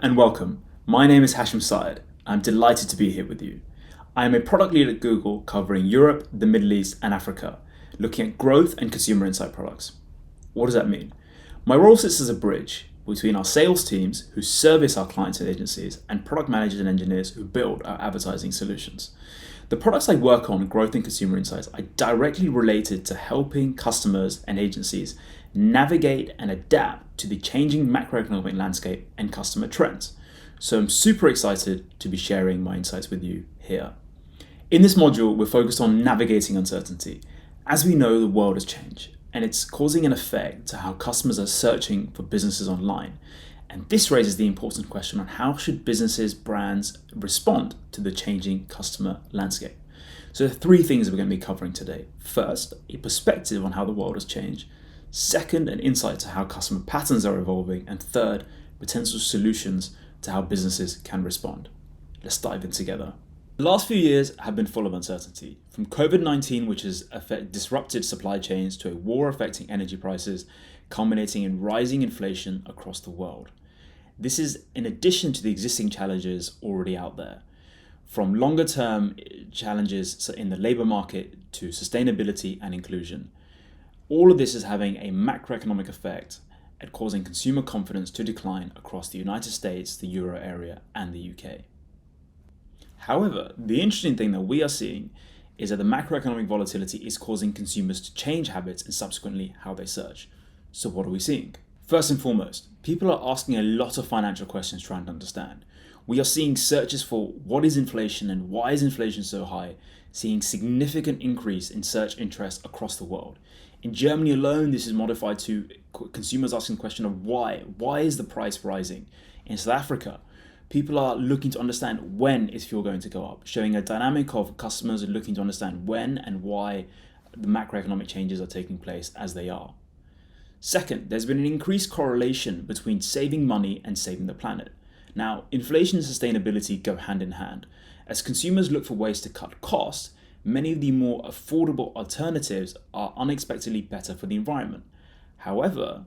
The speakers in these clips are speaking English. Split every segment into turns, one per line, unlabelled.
and welcome. My name is Hashim Syed. I'm delighted to be here with you. I am a product lead at Google covering Europe, the Middle East, and Africa, looking at growth and consumer insight products. What does that mean? My role sits as a bridge between our sales teams who service our clients and agencies and product managers and engineers who build our advertising solutions. The products I work on, growth and consumer insights, are directly related to helping customers and agencies navigate and adapt to the changing macroeconomic landscape and customer trends. So I'm super excited to be sharing my insights with you here. In this module, we're focused on navigating uncertainty. As we know, the world has changed, and it's causing an effect to how customers are searching for businesses online. And this raises the important question on how should businesses, brands respond to the changing customer landscape. So there are three things we're going to be covering today. First, a perspective on how the world has changed. Second, an insight to how customer patterns are evolving. And third, potential solutions to how businesses can respond. Let's dive in together. The last few years have been full of uncertainty, from COVID-19, which has disrupted supply chains, to a war affecting energy prices, culminating in rising inflation across the world. This is in addition to the existing challenges already out there, from longer term challenges in the labour market to sustainability and inclusion. All of this is having a macroeconomic effect at causing consumer confidence to decline across the United States, the Euro area, and the UK. However, the interesting thing that we are seeing is that the macroeconomic volatility is causing consumers to change habits and subsequently how they search. So what are we seeing? First and foremost, people are asking a lot of financial questions trying to understand. We are seeing searches for what is inflation and why is inflation so high, seeing significant increase in search interest across the world. In Germany alone, this is modified to consumers asking the question of why. Why is the price rising? In South Africa, people are looking to understand when is fuel going to go up, showing a dynamic of customers looking to understand when and why the macroeconomic changes are taking place as they are. Second, there's been an increased correlation between saving money and saving the planet. Now, inflation and sustainability go hand in hand. As consumers look for ways to cut costs, many of the more affordable alternatives are unexpectedly better for the environment. However,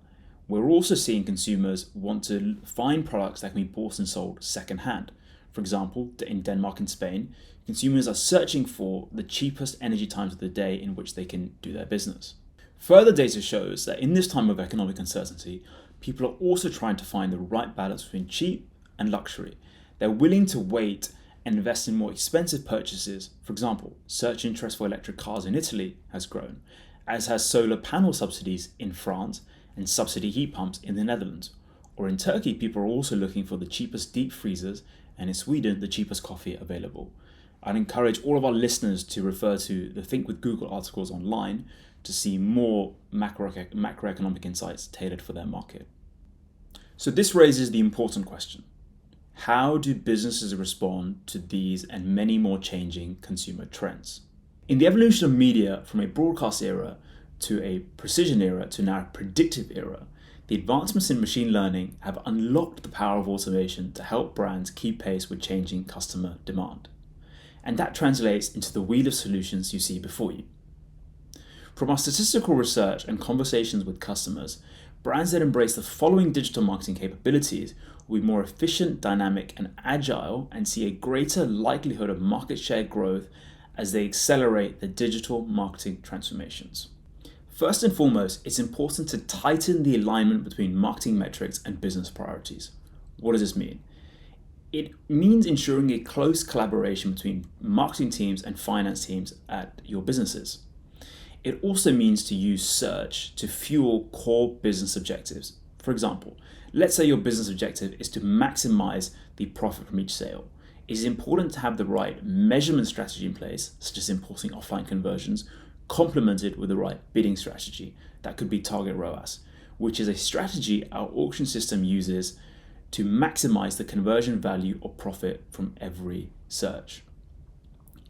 we're also seeing consumers want to find products that can be bought and sold secondhand. For example, in Denmark and Spain, consumers are searching for the cheapest energy times of the day in which they can do their business. Further data shows that in this time of economic uncertainty, people are also trying to find the right balance between cheap and luxury. They're willing to wait and invest in more expensive purchases. For example, search interest for electric cars in Italy has grown, as has solar panel subsidies in France and subsidy heat pumps in the Netherlands. Or in Turkey, people are also looking for the cheapest deep freezers, and in Sweden, the cheapest coffee available. I'd encourage all of our listeners to refer to the Think with Google articles online to see more macroeconomic insights tailored for their market. So this raises the important question: how do businesses respond to these and many more changing consumer trends? In the evolution of media from a broadcast era to a precision era to now a predictive era, the advancements in machine learning have unlocked the power of automation to help brands keep pace with changing customer demand. And that translates into the wheel of solutions you see before you. From our statistical research and conversations with customers, brands that embrace the following digital marketing capabilities will be more efficient, dynamic, and agile, and see a greater likelihood of market share growth as they accelerate their digital marketing transformations. First and foremost, it's important to tighten the alignment between marketing metrics and business priorities. What does this mean? It means ensuring a close collaboration between marketing teams and finance teams at your businesses. It also means to use search to fuel core business objectives. For example, let's say your business objective is to maximize the profit from each sale. It is important to have the right measurement strategy in place, such as importing offline conversions, complemented with the right bidding strategy. That could be target ROAS, which is a strategy our auction system uses to maximize the conversion value or profit from every search.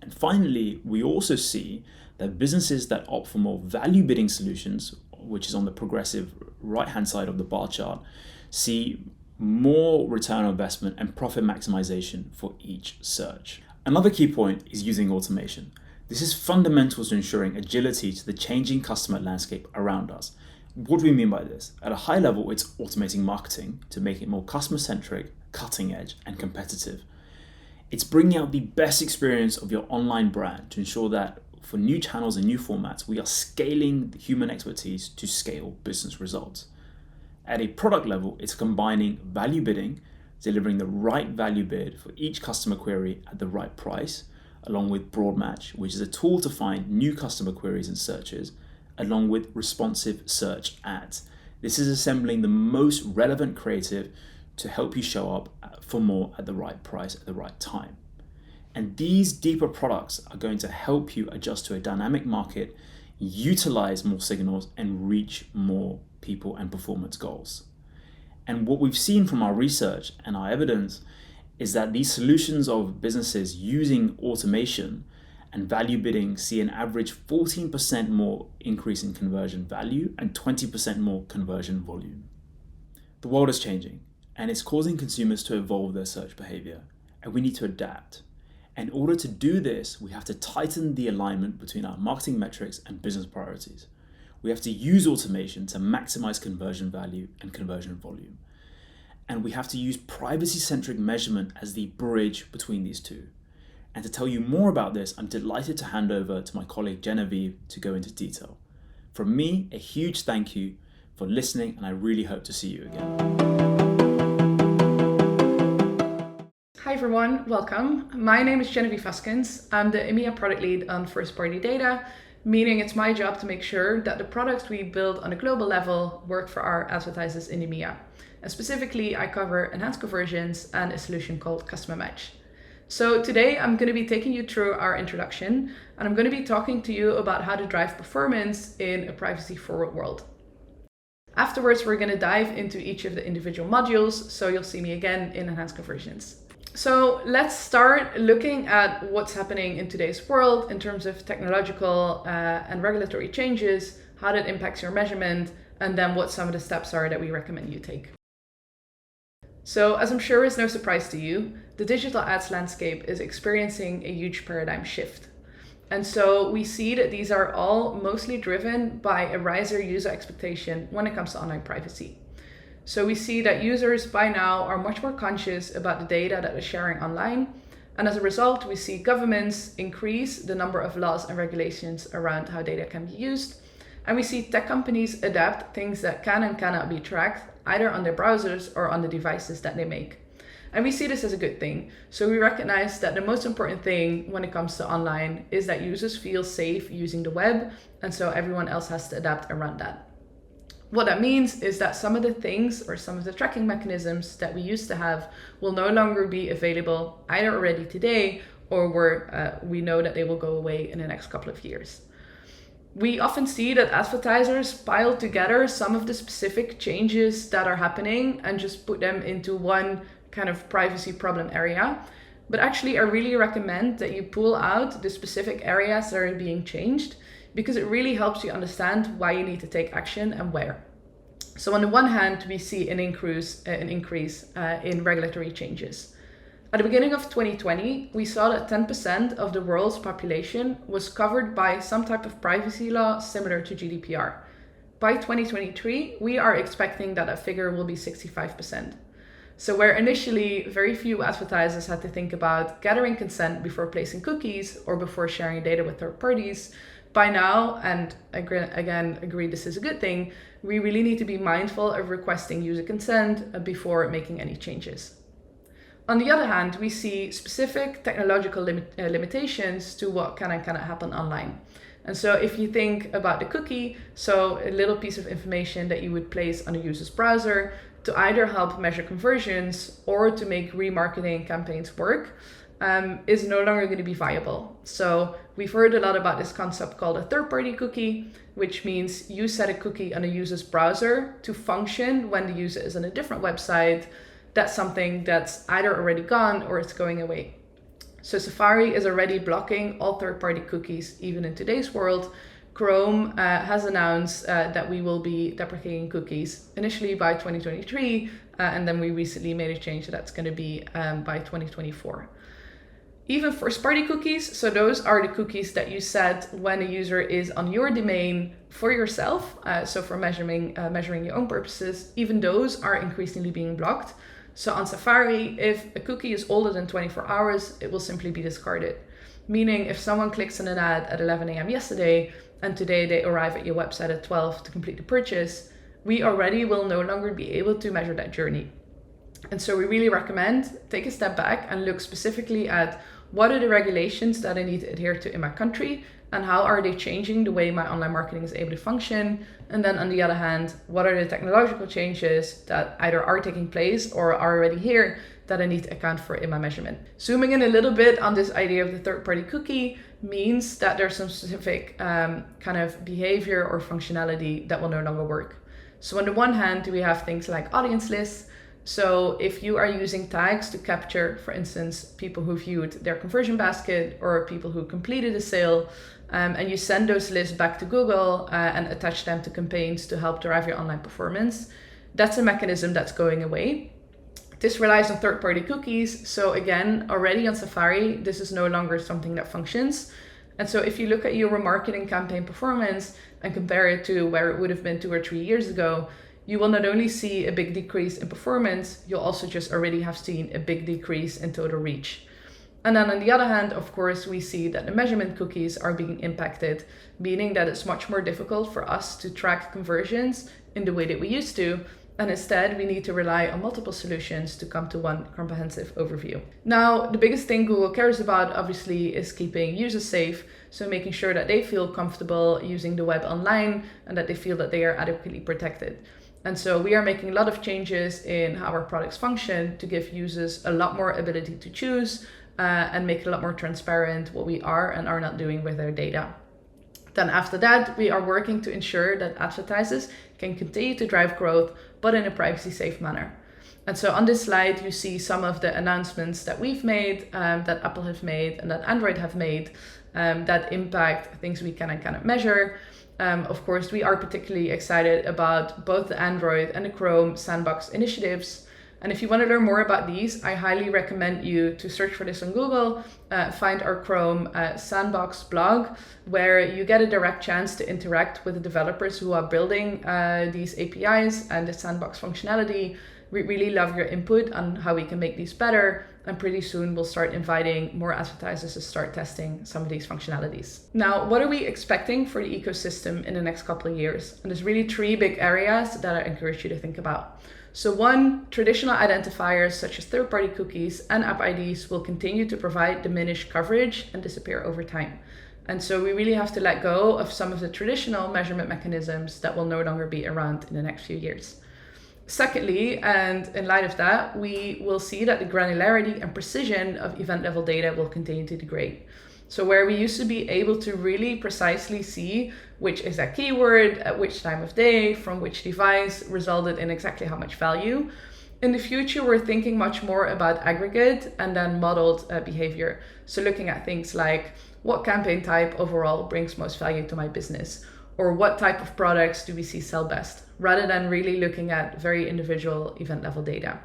And finally, we also see that businesses that opt for more value bidding solutions, which is on the progressive right-hand side of the bar chart, see more return on investment and profit maximization for each search. Another key point is using automation. This is fundamental to ensuring agility to the changing customer landscape around us. What do we mean by this? At a high level, it's automating marketing to make it more customer-centric, cutting edge, and competitive. It's bringing out the best experience of your online brand to ensure that for new channels and new formats, we are scaling the human expertise to scale business results. At a product level, it's combining value bidding, delivering the right value bid for each customer query at the right price, along with Broad Match, which is a tool to find new customer queries and searches, along with responsive search ads. This is assembling the most relevant creative to help you show up for more at the right price at the right time. And these deeper products are going to help you adjust to a dynamic market, utilize more signals, and reach more people and performance goals. And what we've seen from our research and our evidence is that these solutions of businesses using automation and value bidding see an average 14% more increase in conversion value and 20% more conversion volume. The world is changing, and it's causing consumers to evolve their search behavior, and we need to adapt. In order to do this, we have to tighten the alignment between our marketing metrics and business priorities. We have to use automation to maximize conversion value and conversion volume. And we have to use privacy-centric measurement as the bridge between these two. And to tell you more about this, I'm delighted to hand over to my colleague Genevieve to go into detail. From me, a huge thank you for listening, and I really hope to see you again.
Hi everyone, welcome. My name is Genevieve Vaskins. I'm the EMEA product lead on first-party data, meaning it's my job to make sure that the products we build on a global level work for our advertisers in EMEA. And specifically, I cover enhanced conversions and a solution called Customer Match. So today I'm going to be taking you through our introduction, and I'm going to be talking to you about how to drive performance in a privacy-forward world. Afterwards, we're going to dive into each of the individual modules, so you'll see me again in enhanced conversions. So let's start looking at what's happening in today's world in terms of technological and regulatory changes, how that impacts your measurement, and then what some of the steps are that we recommend you take. So as I'm sure is no surprise to you, the digital ads landscape is experiencing a huge paradigm shift. And so we see that these are all mostly driven by a riser user expectation when it comes to online privacy. So we see that users by now are much more conscious about the data that they're sharing online. And as a result, we see governments increase the number of laws and regulations around how data can be used. And we see tech companies adapt things that can and cannot be tracked either on their browsers or on the devices that they make. And we see this as a good thing. So we recognize that the most important thing when it comes to online is that users feel safe using the web. And so everyone else has to adapt around that. What that means is that some of the things or some of the tracking mechanisms that we used to have will no longer be available either already today or where we know that they will go away in the next couple of years. We often see that advertisers pile together some of the specific changes that are happening and just put them into one kind of privacy problem area. But actually, I really recommend that you pull out the specific areas that are being changed, because it really helps you understand why you need to take action and where. So on the one hand, we see an increase in regulatory changes. At the beginning of 2020, we saw that 10% of the world's population was covered by some type of privacy law similar to GDPR. By 2023, we are expecting that that figure will be 65%. So where initially very few advertisers had to think about gathering consent before placing cookies or before sharing data with third parties, by now, and again agree this is a good thing, we really need to be mindful of requesting user consent before making any changes. On the other hand, we see specific technological limitations to what can and cannot happen online. And so if you think about the cookie, so a little piece of information that you would place on a user's browser to either help measure conversions or to make remarketing campaigns work, is no longer going to be viable. So we've heard a lot about this concept called a third-party cookie, which means you set a cookie on a user's browser to function when the user is on a different website. That's something that's either already gone or it's going away. So Safari is already blocking all third-party cookies, even in today's world. Chrome has announced that we will be deprecating cookies initially by 2023, and then we recently made a change that's going to be by 2024. Even first-party cookies, so those are the cookies that you set when a user is on your domain for yourself, so for measuring your own purposes, even those are increasingly being blocked. So on Safari, if a cookie is older than 24 hours, it will simply be discarded. Meaning if someone clicks on an ad at 11 a.m. yesterday, and today they arrive at your website at 12 to complete the purchase, we already will no longer be able to measure that journey. And so we really recommend take a step back and look specifically at what are the regulations that I need to adhere to in my country and how are they changing the way my online marketing is able to function. And then on the other hand, what are the technological changes that either are taking place or are already here that I need to account for in my measurement. Zooming in a little bit on this idea of the third-party cookie means that there's some specific kind of behavior or functionality that will no longer work. So on the one hand, we have things like audience lists. So if you are using tags to capture, for instance, people who viewed their conversion basket or people who completed a sale, and you send those lists back to Google and attach them to campaigns to help drive your online performance, that's a mechanism that's going away. This relies on third-party cookies. So again, already on Safari, this is no longer something that functions. And so if you look at your remarketing campaign performance and compare it to where it would have been 2 or 3 years ago, you will not only see a big decrease in performance, you'll also just already have seen a big decrease in total reach. And then on the other hand, of course, we see that the measurement cookies are being impacted, meaning that it's much more difficult for us to track conversions in the way that we used to. And instead, we need to rely on multiple solutions to come to one comprehensive overview. Now, the biggest thing Google cares about, obviously, is keeping users safe. So making sure that they feel comfortable using the web online and that they feel that they are adequately protected. And so we are making a lot of changes in how our products function to give users a lot more ability to choose and make it a lot more transparent what we are and are not doing with their data. Then after that, we are working to ensure that advertisers can continue to drive growth, but in a privacy safe manner. And so on this slide, you see some of the announcements that we've made, that Apple have made and that Android have made that impact things we can and cannot measure. Of course, we are particularly excited about both the Android and the Chrome sandbox initiatives. And if you want to learn more about these, I highly recommend you to search for this on Google, find our Chrome sandbox blog, where you get a direct chance to interact with the developers who are building these APIs and the sandbox functionality. We really love your input on how we can make these better. And pretty soon we'll start inviting more advertisers to start testing some of these functionalities. Now, what are we expecting for the ecosystem in the next couple of years? And there's really 3 big areas that I encourage you to think about. So one, traditional identifiers such as third-party cookies and app IDs will continue to provide diminished coverage and disappear over time. And so we really have to let go of some of the traditional measurement mechanisms that will no longer be around in the next few years. Secondly, and in light of that, we will see that the granularity and precision of event level data will continue to degrade. So where we used to be able to really precisely see which exact keyword at which time of day from which device resulted in exactly how much value, in the future we're thinking much more about aggregate and then modeled behavior. So looking at things like what campaign type overall brings most value to my business, or what type of products do we see sell best, rather than really looking at very individual event level data.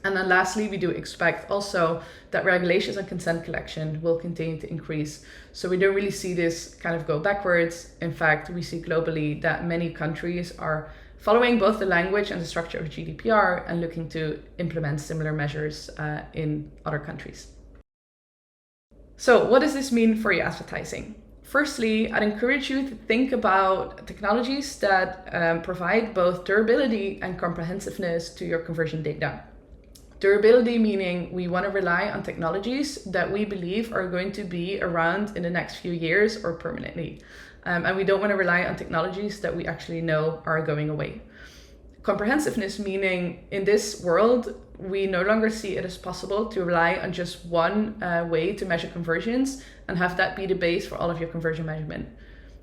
And then lastly, we do expect also that regulations on consent collection will continue to increase. So we don't really see this kind of go backwards. In fact, we see globally that many countries are following both the language and the structure of GDPR and looking to implement similar measures in other countries. So what does this mean for your advertising? Firstly, I'd encourage you to think about technologies that provide both durability and comprehensiveness to your conversion data. Durability meaning we want to rely on technologies that we believe are going to be around in the next few years or permanently. And we don't want to rely on technologies that we actually know are going away. Comprehensiveness meaning in this world, we no longer see it as possible to rely on just one way to measure conversions and have that be the base for all of your conversion measurement.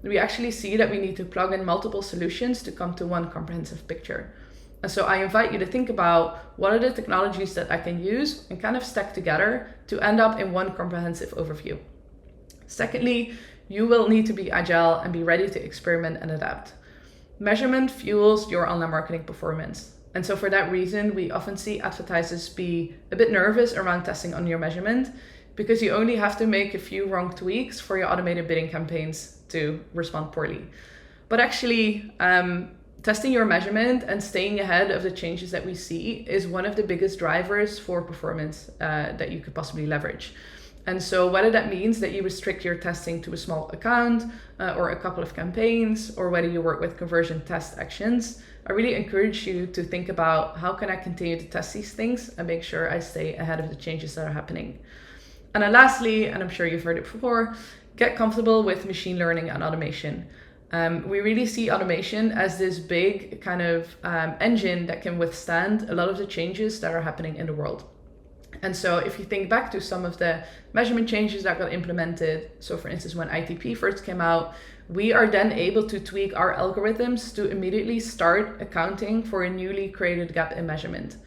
We actually see that we need to plug in multiple solutions to come to one comprehensive picture. And so I invite you to think about what are the technologies that I can use and kind of stack together to end up in one comprehensive overview. Secondly, you will need to be agile and be ready to experiment and adapt. Measurement fuels your online marketing performance. And so for that reason, we often see advertisers be a bit nervous around testing on your measurement because you only have to make a few wrong tweaks for your automated bidding campaigns to respond poorly. But actually, Testing your measurement and staying ahead of the changes that we see is one of the biggest drivers for performance that you could possibly leverage. And so whether that means that you restrict your testing to a small account or a couple of campaigns, or whether you work with conversion test actions, I really encourage you to think about how can I continue to test these things and make sure I stay ahead of the changes that are happening. And then lastly, and I'm sure you've heard it before, get comfortable with machine learning and automation. We really see automation as this big kind of engine that can withstand a lot of the changes that are happening in the world. And so if you think back to some of the measurement changes that got implemented, so for instance, when ITP first came out, we are then able to tweak our algorithms to immediately start accounting for a newly created gap in measurement.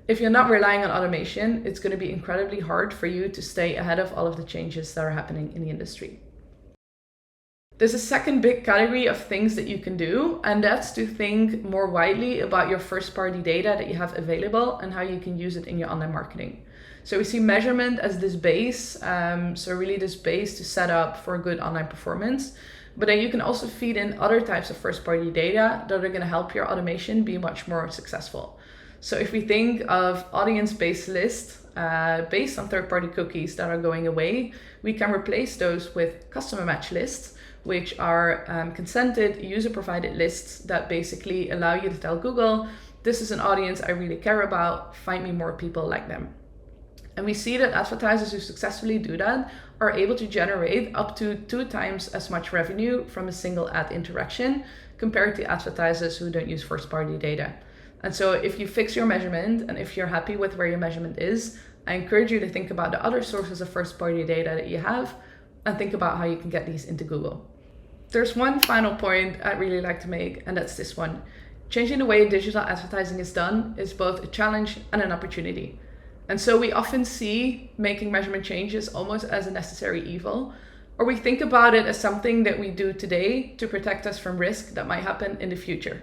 If you're not relying on automation, it's going to be incredibly hard for you to stay ahead of all of the changes that are happening in the industry. There's a second big category of things that you can do, and that's to think more widely about your first-party data that you have available and how you can use it in your online marketing. So we see measurement as this base, so really this base to set up for good online performance. But then you can also feed in other types of first-party data that are going to help your automation be much more successful. So if we think of audience-based lists based on third-party cookies that are going away, we can replace those with customer match lists, which are consented user-provided lists that basically allow you to tell Google, this is an audience I really care about, find me more people like them. And we see that advertisers who successfully do that are able to generate up to 2 times as much revenue from a single ad interaction compared to advertisers who don't use first-party data. And so if you fix your measurement and if you're happy with where your measurement is, I encourage you to think about the other sources of first-party data that you have and think about how you can get these into Google. There's one final point I'd really like to make, and that's this one. Changing the way digital advertising is done is both a challenge and an opportunity. And so we often see making measurement changes almost as a necessary evil, or we think about it as something that we do today to protect us from risk that might happen in the future.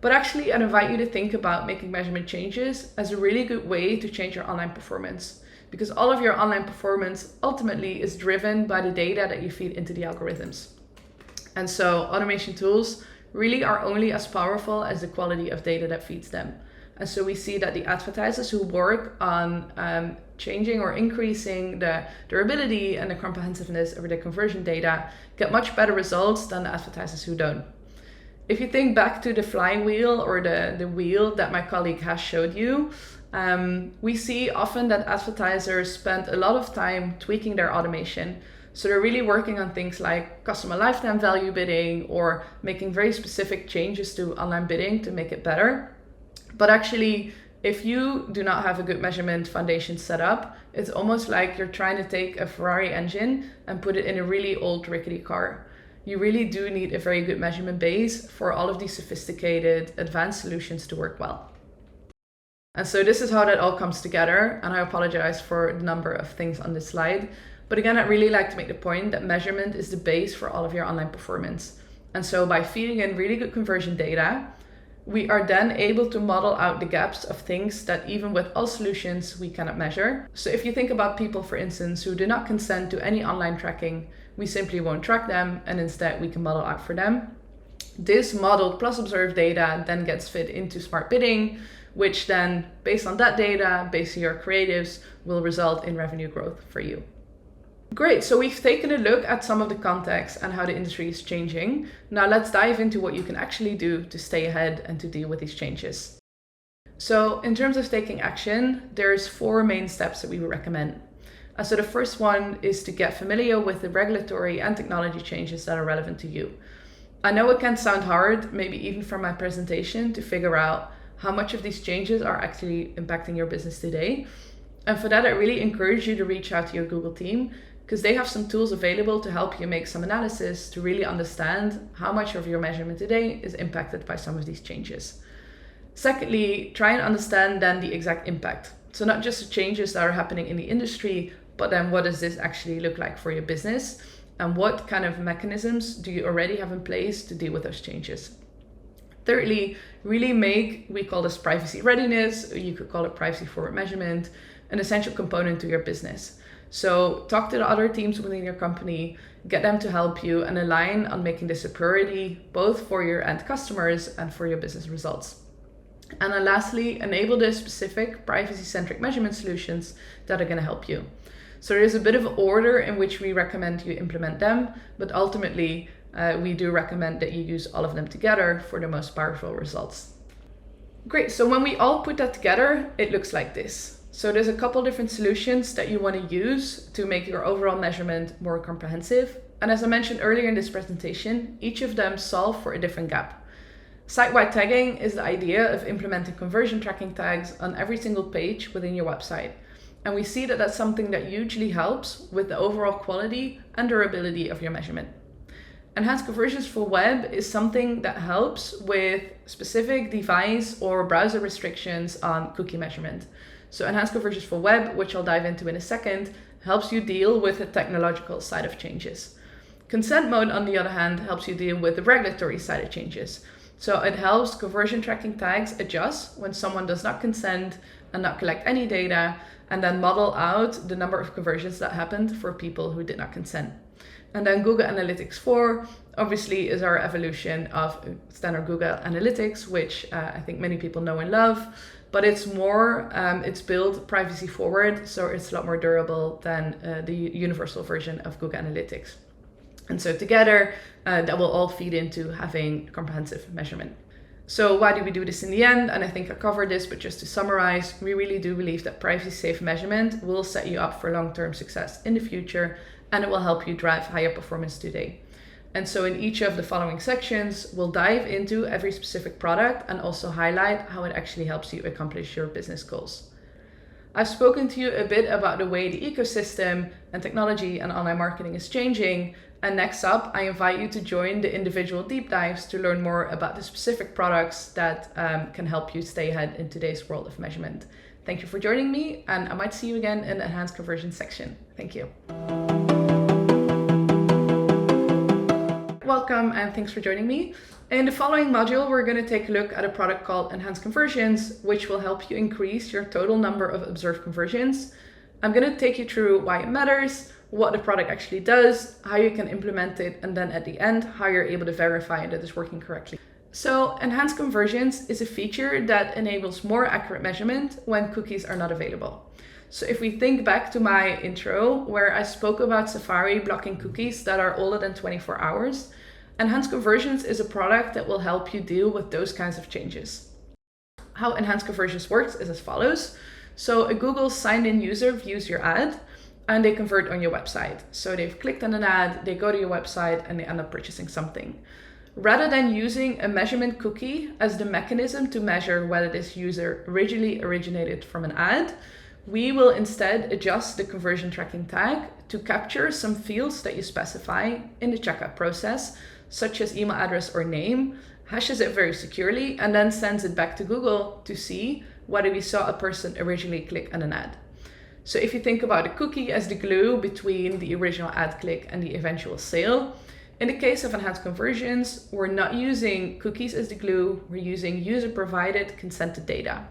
But actually, I'd invite you to think about making measurement changes as a really good way to change your online performance, because all of your online performance ultimately is driven by the data that you feed into the algorithms. And so automation tools really are only as powerful as the quality of data that feeds them. And so we see that the advertisers who work on changing or increasing the durability and the comprehensiveness of their conversion data get much better results than the advertisers who don't. If you think back to the flywheel or the wheel that my colleague has showed you, we see often that advertisers spend a lot of time tweaking their automation. So they're really working on things like customer lifetime value bidding or making very specific changes to online bidding to make it better. But actually, if you do not have a good measurement foundation set up, it's almost like you're trying to take a Ferrari engine and put it in a really old rickety car. You really do need a very good measurement base for all of these sophisticated advanced solutions to work well. And so this is how that all comes together. And I apologize for the number of things on this slide. But again, I'd really like to make the point that measurement is the base for all of your online performance. And so by feeding in really good conversion data, we are then able to model out the gaps of things that even with all solutions we cannot measure. So if you think about people, for instance, who do not consent to any online tracking, we simply won't track them, and instead we can model out for them. This modeled plus observed data then gets fed into smart bidding, which then, based on that data, based on your creatives, will result in revenue growth for you. Great, so we've taken a look at some of the context and how the industry is changing. Now let's dive into what you can actually do to stay ahead and to deal with these changes. So in terms of taking action, there's 4 main steps that we would recommend. So the first one is to get familiar with the regulatory and technology changes that are relevant to you. I know it can sound hard, maybe even from my presentation, to figure out how much of these changes are actually impacting your business today. And for that, I really encourage you to reach out to your Google team, because they have some tools available to help you make some analysis to really understand how much of your measurement today is impacted by some of these changes. Secondly, try and understand then the exact impact. So not just the changes that are happening in the industry, but then what does this actually look like for your business? And what kind of mechanisms do you already have in place to deal with those changes? Thirdly, really make, we call this privacy readiness, or you could call it privacy forward measurement, an essential component to your business. So talk to the other teams within your company, get them to help you, and align on making this a priority, both for your end customers and for your business results. And then lastly, enable the specific privacy-centric measurement solutions that are going to help you. So there's a bit of order in which we recommend you implement them, but ultimately we do recommend that you use all of them together for the most powerful results. Great, so when we all put that together, it looks like this. So there's a couple different solutions that you want to use to make your overall measurement more comprehensive. And as I mentioned earlier in this presentation, each of them solve for a different gap. Site-wide tagging is the idea of implementing conversion tracking tags on every single page within your website. And we see that that's something that hugely helps with the overall quality and durability of your measurement. Enhanced conversions for web is something that helps with specific device or browser restrictions on cookie measurement. So enhanced conversions for web, which I'll dive into in a second, helps you deal with the technological side of changes. Consent mode, on the other hand, helps you deal with the regulatory side of changes. So it helps conversion tracking tags adjust when someone does not consent and not collect any data, and then model out the number of conversions that happened for people who did not consent. And then Google Analytics 4 obviously is our evolution of standard Google Analytics, which I think many people know and love, but it's more, it's built privacy forward, so it's a lot more durable than the universal version of Google Analytics. And so together, that will all feed into having comprehensive measurement. So why do we do this in the end? And I think I covered this, but just to summarize, we really do believe that privacy-safe measurement will set you up for long-term success in the future, and it will help you drive higher performance today. And so in each of the following sections, we'll dive into every specific product and also highlight how it actually helps you accomplish your business goals. I've spoken to you a bit about the way the ecosystem and technology and online marketing is changing. And next up, I invite you to join the individual deep dives to learn more about the specific products that can help you stay ahead in today's world of measurement. Thank you for joining me, and I might see you again in the enhanced conversion section. Thank you. Welcome, and thanks for joining me. In the following module, we're going to take a look at a product called Enhanced Conversions, which will help you increase your total number of observed conversions. I'm going to take you through why it matters, what the product actually does, how you can implement it, and then at the end, how you're able to verify that it's working correctly. So Enhanced Conversions is a feature that enables more accurate measurement when cookies are not available. So if we think back to my intro, where I spoke about Safari blocking cookies that are older than 24 hours, Enhanced Conversions is a product that will help you deal with those kinds of changes. How Enhanced Conversions works is as follows. So a Google signed in user views your ad, and they convert on your website. So they've clicked on an ad, they go to your website, and they end up purchasing something. Rather than using a measurement cookie as the mechanism to measure whether this user originally originated from an ad, we will instead adjust the conversion tracking tag to capture some fields that you specify in the checkout process, such as email address or name, hashes it very securely, and then sends it back to Google to see whether we saw a person originally click on an ad. So if you think about a cookie as the glue between the original ad click and the eventual sale, in the case of Enhanced Conversions, we're not using cookies as the glue, we're using user-provided consented data.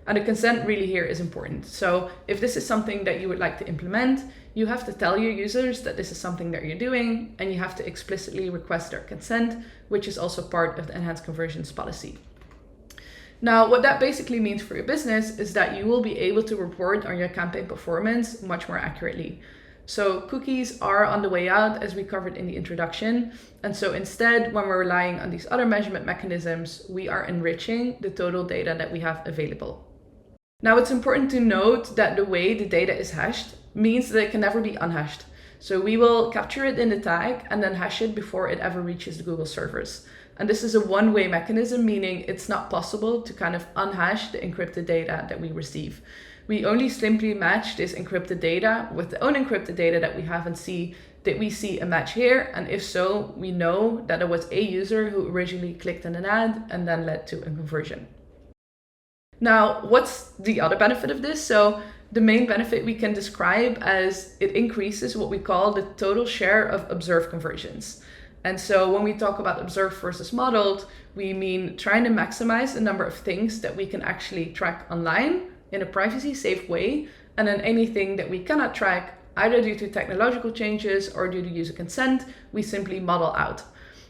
And the consent really here is important. So if this is something that you would like to implement, you have to tell your users that this is something that you're doing, and you have to explicitly request their consent, which is also part of the Enhanced Conversions policy. Now, what that basically means for your business is that you will be able to report on your campaign performance much more accurately. So cookies are on the way out, as we covered in the introduction. And so instead, when we're relying on these other measurement mechanisms, we are enriching the total data that we have available. Now, it's important to note that the way the data is hashed means that it can never be unhashed. So we will capture it in the tag and then hash it before it ever reaches the Google servers. And this is a one-way mechanism, meaning it's not possible to kind of unhash the encrypted data that we receive. We only simply match this encrypted data with the unencrypted data that we have and see that we see a match here. And if so, we know that it was a user who originally clicked on an ad and then led to a conversion. Now, what's the other benefit of this? So the main benefit we can describe as it increases what we call the total share of observed conversions. And so when we talk about observed versus modeled, we mean trying to maximize the number of things that we can actually track online in a privacy safe way. And then anything that we cannot track, either due to technological changes or due to user consent, we simply model out.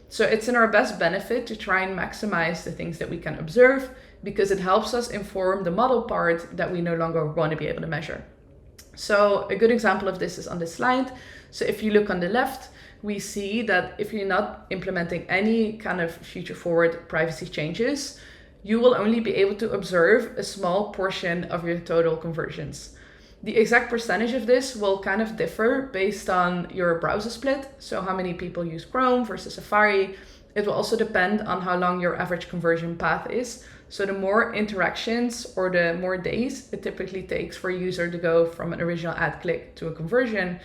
So it's in our best benefit to try and maximize the things that we can observe, because it helps us inform the model part that we no longer want to be able to measure. So a good example of this is on this slide. So if you look on the left, we see that if you're not implementing any kind of future forward privacy changes, you will only be able to observe a small portion of your total conversions. The exact percentage of this will kind of differ based on your browser split. So how many people use Chrome versus Safari. It will also depend on how long your average conversion path is. So the more interactions or the more days it typically takes for a user to go from an original ad click to a conversion,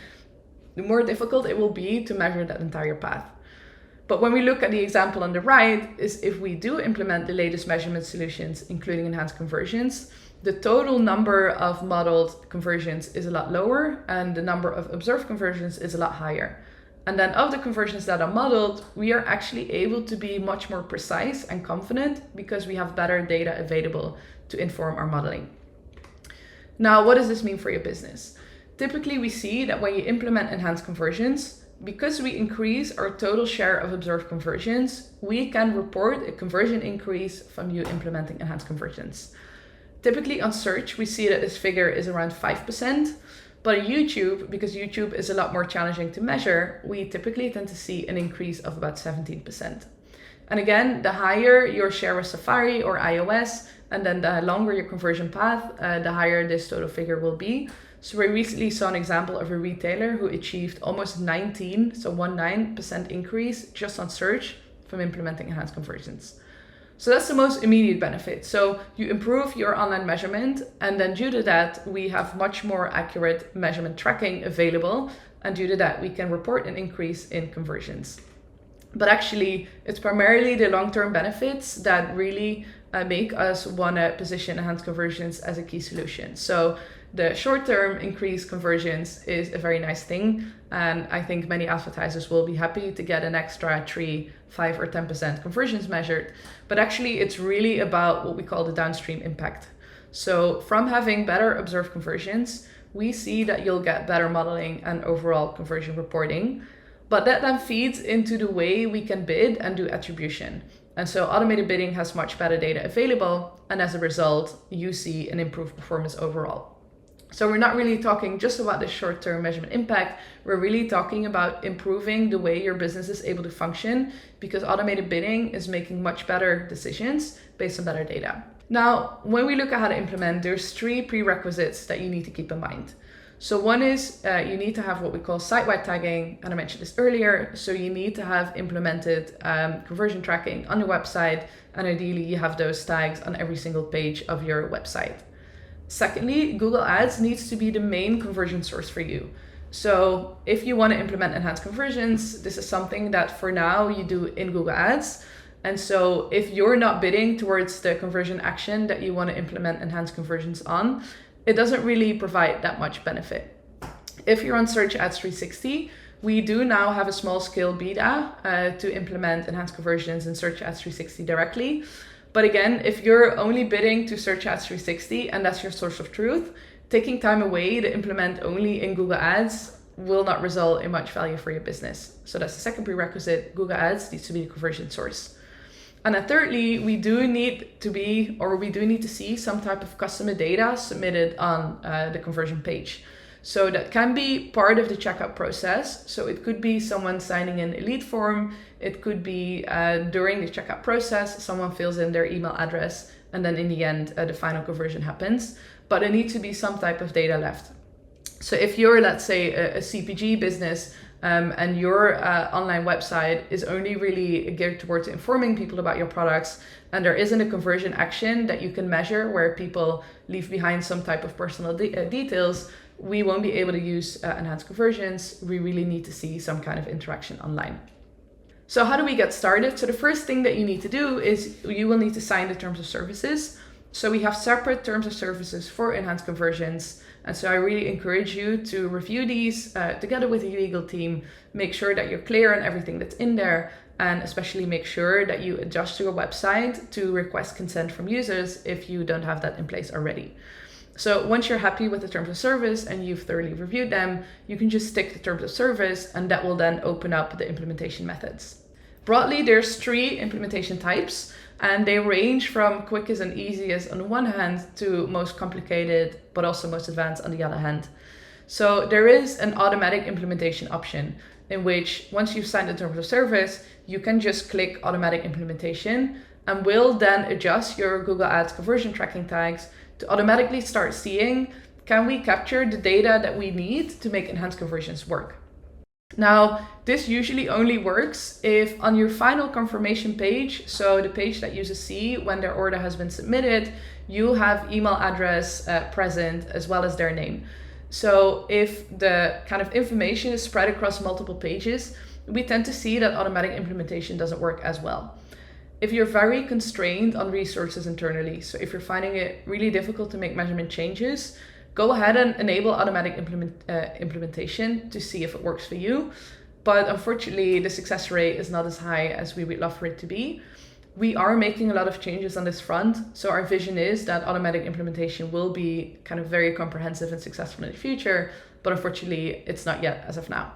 the more difficult it will be to measure that entire path. But when we look at the example on the right, is if we do implement the latest measurement solutions, including enhanced conversions, the total number of modeled conversions is a lot lower and the number of observed conversions is a lot higher. And then of the conversions that are modeled, we are actually able to be much more precise and confident because we have better data available to inform our modeling. Now, what does this mean for your business? Typically, we see that when you implement enhanced conversions, because we increase our total share of observed conversions, we can report a conversion increase from you implementing enhanced conversions. Typically on search, we see that this figure is around 5%. But on YouTube, because YouTube is a lot more challenging to measure, we typically tend to see an increase of about 17%. And again, the higher your share of Safari or iOS, and then the longer your conversion path, the higher this total figure will be. So we recently saw an example of a retailer who achieved almost 19% increase just on search from implementing enhanced conversions. So that's the most immediate benefit. So you improve your online measurement, and then due to that, we have much more accurate measurement tracking available. And due to that, we can report an increase in conversions. But actually, it's primarily the long-term benefits that really make us want to position enhanced conversions as a key solution. So the short-term increased conversions is a very nice thing. And I think many advertisers will be happy to get an extra 3, 5, or 10% conversions measured. But actually, it's really about what we call the downstream impact. So from having better observed conversions, we see that you'll get better modeling and overall conversion reporting. But that then feeds into the way we can bid and do attribution. And so automated bidding has much better data available. And as a result, you see an improved performance overall. So we're not really talking just about the short-term measurement impact. We're really talking about improving the way your business is able to function, because automated bidding is making much better decisions based on better data. Now, when we look at how to implement, there's 3 prerequisites that you need to keep in mind. So one is you need to have what we call site-wide tagging, and I mentioned this earlier. So you need to have implemented conversion tracking on your website, and ideally you have those tags on every single page of your website. Secondly, Google Ads needs to be the main conversion source for you. So if you want to implement enhanced conversions, this is something that for now you do in Google Ads. And so if you're not bidding towards the conversion action that you want to implement enhanced conversions on, it doesn't really provide that much benefit. If you're on Search Ads 360, we do now have a small scale beta to implement enhanced conversions in Search Ads 360 directly. But again, if you're only bidding to Search Ads 360 and that's your source of truth, taking time away to implement only in Google Ads will not result in much value for your business. So that's the second prerequisite. Google Ads needs to be the conversion source. And then thirdly, we do need to see some type of customer data submitted on the conversion page. So that can be part of the checkout process. So it could be someone signing in a lead form. It could be during the checkout process, someone fills in their email address, and then in the end, the final conversion happens. But there needs to be some type of data left. So if you're, let's say, a CPG business, and your online website is only really geared towards informing people about your products, and there isn't a conversion action that you can measure where people leave behind some type of personal details, we won't be able to use enhanced conversions. We really need to see some kind of interaction online. So how do we get started? So the first thing that you need to do is you will need to sign the terms of services. So we have separate terms of services for enhanced conversions. And so I really encourage you to review these together with your legal team, make sure that you're clear on everything that's in there, and especially make sure that you adjust your website to request consent from users if you don't have that in place already. So once you're happy with the terms of service and you've thoroughly reviewed them, you can just stick the terms of service, and that will then open up the implementation methods. Broadly, there's 3 implementation types, and they range from quickest and easiest on the one hand to most complicated, but also most advanced on the other hand. So there is an automatic implementation option in which once you've signed the terms of service, you can just click automatic implementation and will then adjust your Google Ads conversion tracking tags to automatically start seeing, can we capture the data that we need to make enhanced conversions work? Now, this usually only works if on your final confirmation page, so the page that users see when their order has been submitted, you have email address present as well as their name. So if the kind of information is spread across multiple pages, we tend to see that automatic implementation doesn't work as well. If you're very constrained on resources internally, so if you're finding it really difficult to make measurement changes, go ahead and enable automatic implementation to see if it works for you. But unfortunately, the success rate is not as high as we would love for it to be. We are making a lot of changes on this front. So our vision is that automatic implementation will be kind of very comprehensive and successful in the future, but unfortunately, it's not yet as of now.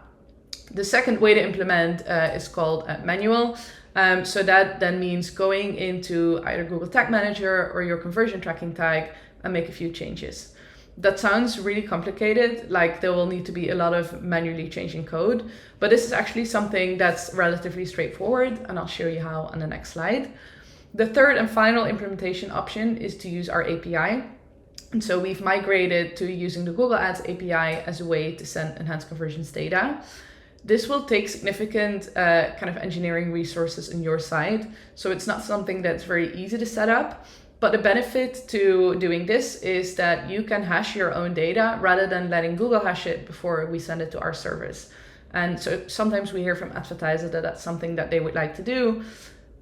The second way to implement is called manual. So that then means going into either Google Tag Manager or your conversion tracking tag and make a few changes. That sounds really complicated, like there will need to be a lot of manually changing code, but this is actually something that's relatively straightforward, and I'll show you how on the next slide. The third and final implementation option is to use our API. And so we've migrated to using the Google Ads API as a way to send enhanced conversions data. This will take significant kind of engineering resources on your side. So it's not something that's very easy to set up. But the benefit to doing this is that you can hash your own data rather than letting Google hash it before we send it to our service. And so sometimes we hear from advertisers that that's something that they would like to do.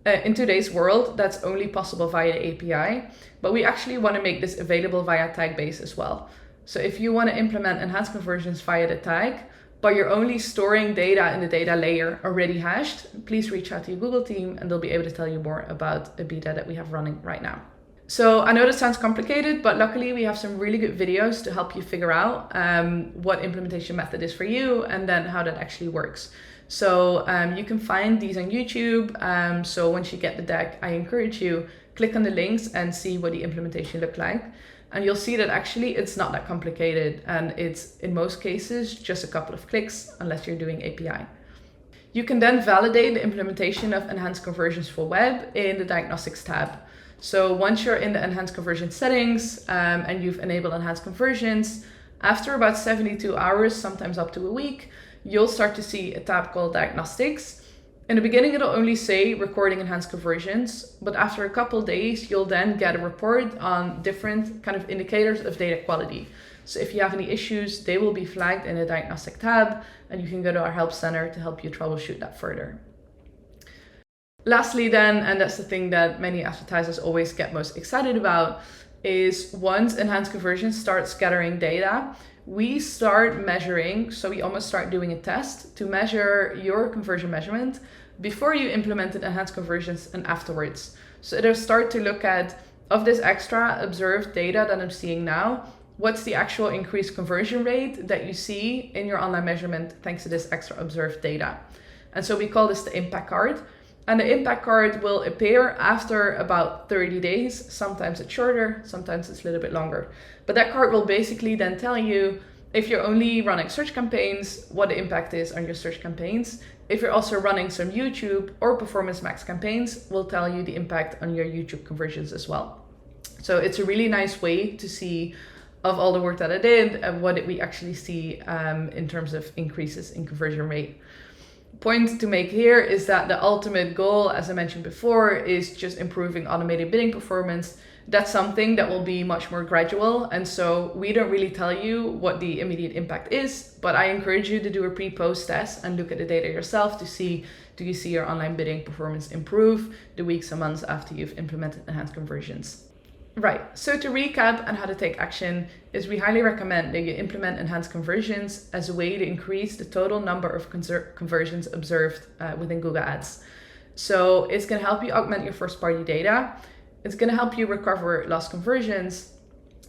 In today's world, that's only possible via the API, but we actually want to make this available via Tagbase as well. So if you want to implement enhanced conversions via the tag, but you're only storing data in the data layer already hashed, please reach out to your Google team and they'll be able to tell you more about a beta that we have running right now. So I know this sounds complicated, but luckily we have some really good videos to help you figure out what implementation method is for you and then how that actually works. So you can find these on YouTube. So once you get the deck, I encourage you, click on the links and see what the implementation looked like. And you'll see that actually it's not that complicated, and it's in most cases just a couple of clicks unless you're doing API. You can then validate the implementation of enhanced conversions for web in the diagnostics tab. So once you're in the enhanced conversion settings and you've enabled enhanced conversions, after about 72 hours, sometimes up to a week, you'll start to see a tab called diagnostics. In the beginning, it'll only say recording enhanced conversions, but after a couple days, you'll then get a report on different kind of indicators of data quality. So if you have any issues, they will be flagged in a diagnostic tab, and you can go to our help center to help you troubleshoot that further. Lastly then, and that's the thing that many advertisers always get most excited about, is once enhanced conversions starts gathering data, we start measuring, so we almost start doing a test to measure your conversion measurement before you implemented enhanced conversions and afterwards. So it'll start to look at, of this extra observed data that I'm seeing now, what's the actual increased conversion rate that you see in your online measurement thanks to this extra observed data. And so we call this the impact card. And the impact card will appear after about 30 days. Sometimes it's shorter, sometimes it's a little bit longer. But that card will basically then tell you if you're only running search campaigns, what the impact is on your search campaigns. If you're also running some YouTube or Performance Max campaigns, will tell you the impact on your YouTube conversions as well. So it's a really nice way to see of all the work that I did and what did we actually see in terms of increases in conversion rate. Point to make here is that the ultimate goal, as I mentioned before, is just improving automated bidding performance. That's something that will be much more gradual, and so we don't really tell you what the immediate impact is, but I encourage you to do a pre-post test and look at the data yourself to see, do you see your online bidding performance improve the weeks and months after you've implemented enhanced conversions. Right, so to recap on how to take action is we highly recommend that you implement enhanced conversions as a way to increase the total number of conversions observed within Google Ads. So it's going to help you augment your first party data. It's going to help you recover lost conversions.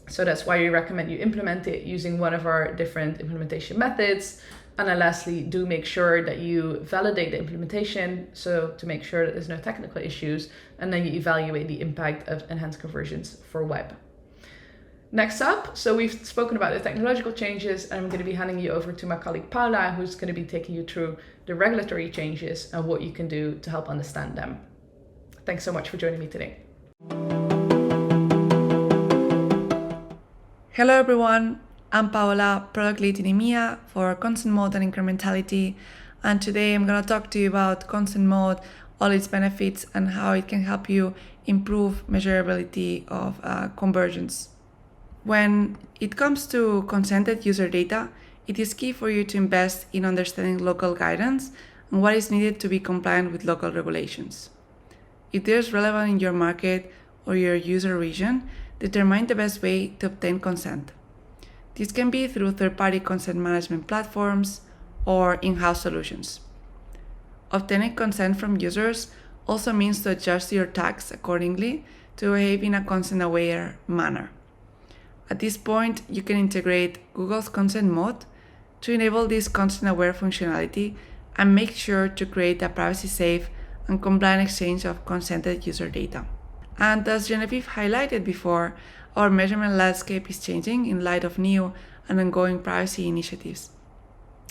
So that's why we recommend you implement it using one of our different implementation methods. And then lastly, do make sure that you validate the implementation, so to make sure that there's no technical issues, and then you evaluate the impact of enhanced conversions for web. Next up, so we've spoken about the technological changes, and I'm going to be handing you over to my colleague Paula, who's going to be taking you through the regulatory changes and what you can do to help understand them. Thanks so much for joining me today.
Hello everyone, I'm Paola, product lead in EMEA for Consent Mode and Incrementality, and today I'm going to talk to you about Consent Mode, all its benefits, and how it can help you improve measurability of conversions. When it comes to consented user data, it is key for you to invest in understanding local guidance and what is needed to be compliant with local regulations. If there's relevant in your market or your user region, determine the best way to obtain consent. This can be through third-party consent management platforms or in-house solutions. Obtaining consent from users also means to adjust your tags accordingly to behave in a consent-aware manner. At this point, you can integrate Google's Consent Mode to enable this consent-aware functionality and make sure to create a privacy-safe and compliant exchange of consented user data. And as Genevieve highlighted before, our measurement landscape is changing in light of new and ongoing privacy initiatives.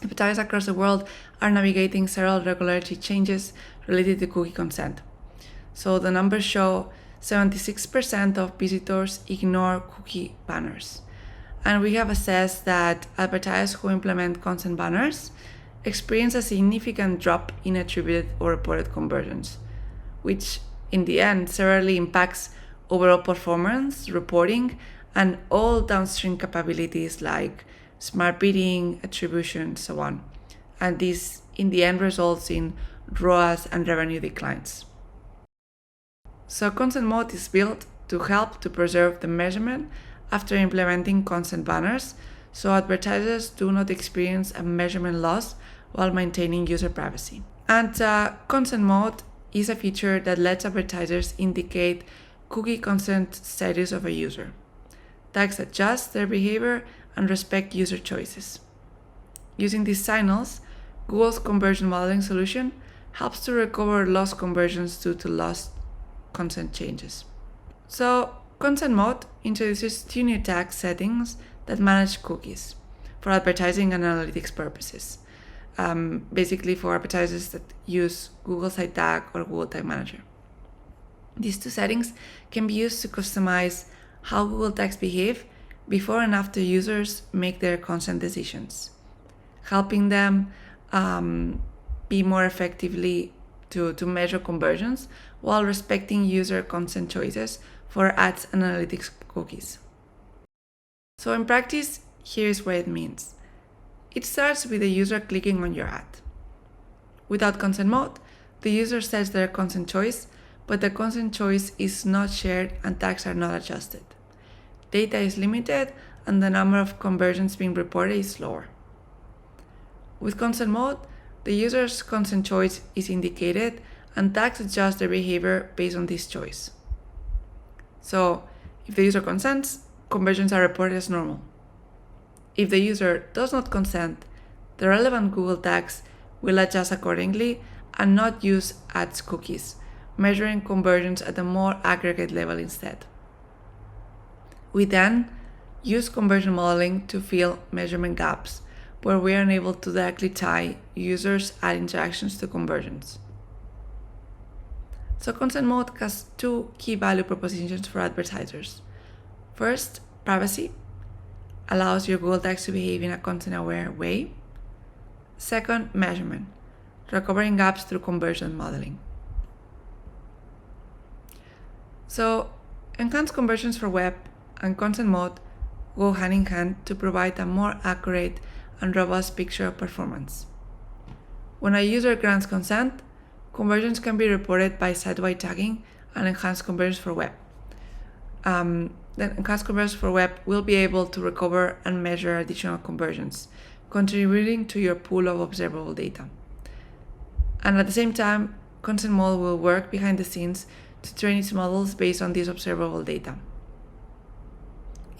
Advertisers across the world are navigating several regulatory changes related to cookie consent. So the numbers show 76% of visitors ignore cookie banners. And we have assessed that advertisers who implement consent banners experience a significant drop in attributed or reported conversions, which in the end severely impacts overall performance, reporting, and all downstream capabilities like smart bidding, attribution, so on. And this in the end results in ROAS and revenue declines. So Consent Mode is built to help to preserve the measurement after implementing consent banners, so advertisers do not experience a measurement loss while maintaining user privacy. And Consent Mode is a feature that lets advertisers indicate cookie consent status of a user. Tags adjust their behavior and respect user choices. Using these signals, Google's conversion modeling solution helps to recover lost conversions due to lost consent changes. So Consent Mode introduces two new tag settings that manage cookies for advertising and analytics purposes. Basically for advertisers that use Google Site Tag or Google Tag Manager. These two settings can be used to customize how Google Tags behave before and after users make their consent decisions, helping them be more effectively to measure conversions while respecting user consent choices for ads and analytics cookies. So in practice, here's what it means. It starts with the user clicking on your ad. Without Consent Mode, the user sets their consent choice, but the consent choice is not shared and tags are not adjusted. Data is limited and the number of conversions being reported is lower. With Consent Mode, the user's consent choice is indicated and tags adjust their behavior based on this choice. So, if the user consents, conversions are reported as normal. If the user does not consent, the relevant Google tags will adjust accordingly and not use ads cookies, measuring conversions at a more aggregate level instead. We then use conversion modeling to fill measurement gaps where we are unable to directly tie users' ad interactions to conversions. So Consent Mode has two key value propositions for advertisers. First, privacy allows your Google tags to behave in a consent-aware way. Second, measurement, recovering gaps through conversion modeling. So, enhanced conversions for web and Consent Mode go hand in hand to provide a more accurate and robust picture of performance. When a user grants consent, conversions can be reported by site-wide tagging and enhanced conversions for web. Then enhanced conversions for web will be able to recover and measure additional conversions, contributing to your pool of observable data. And at the same time, Consent Mode will work behind the scenes to train its models based on this observable data.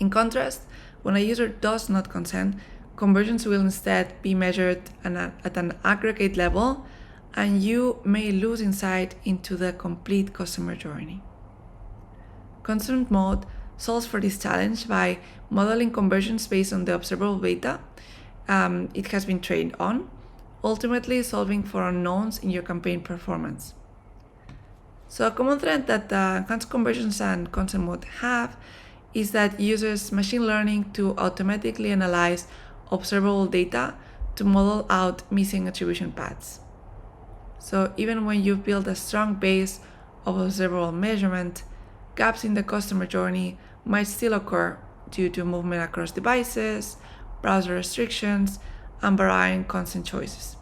In contrast, when a user does not consent, conversions will instead be measured at an aggregate level, and you may lose insight into the complete customer journey. Consent mode solves for this challenge by modeling conversions based on the observable data it has been trained on, ultimately solving for unknowns in your campaign performance. So a common thread that enhanced conversions and consent mode have is that it uses machine learning to automatically analyze observable data to model out missing attribution paths. So even when you've built a strong base of observable measurement, gaps in the customer journey might still occur due to movement across devices, browser restrictions, and varying consent choices.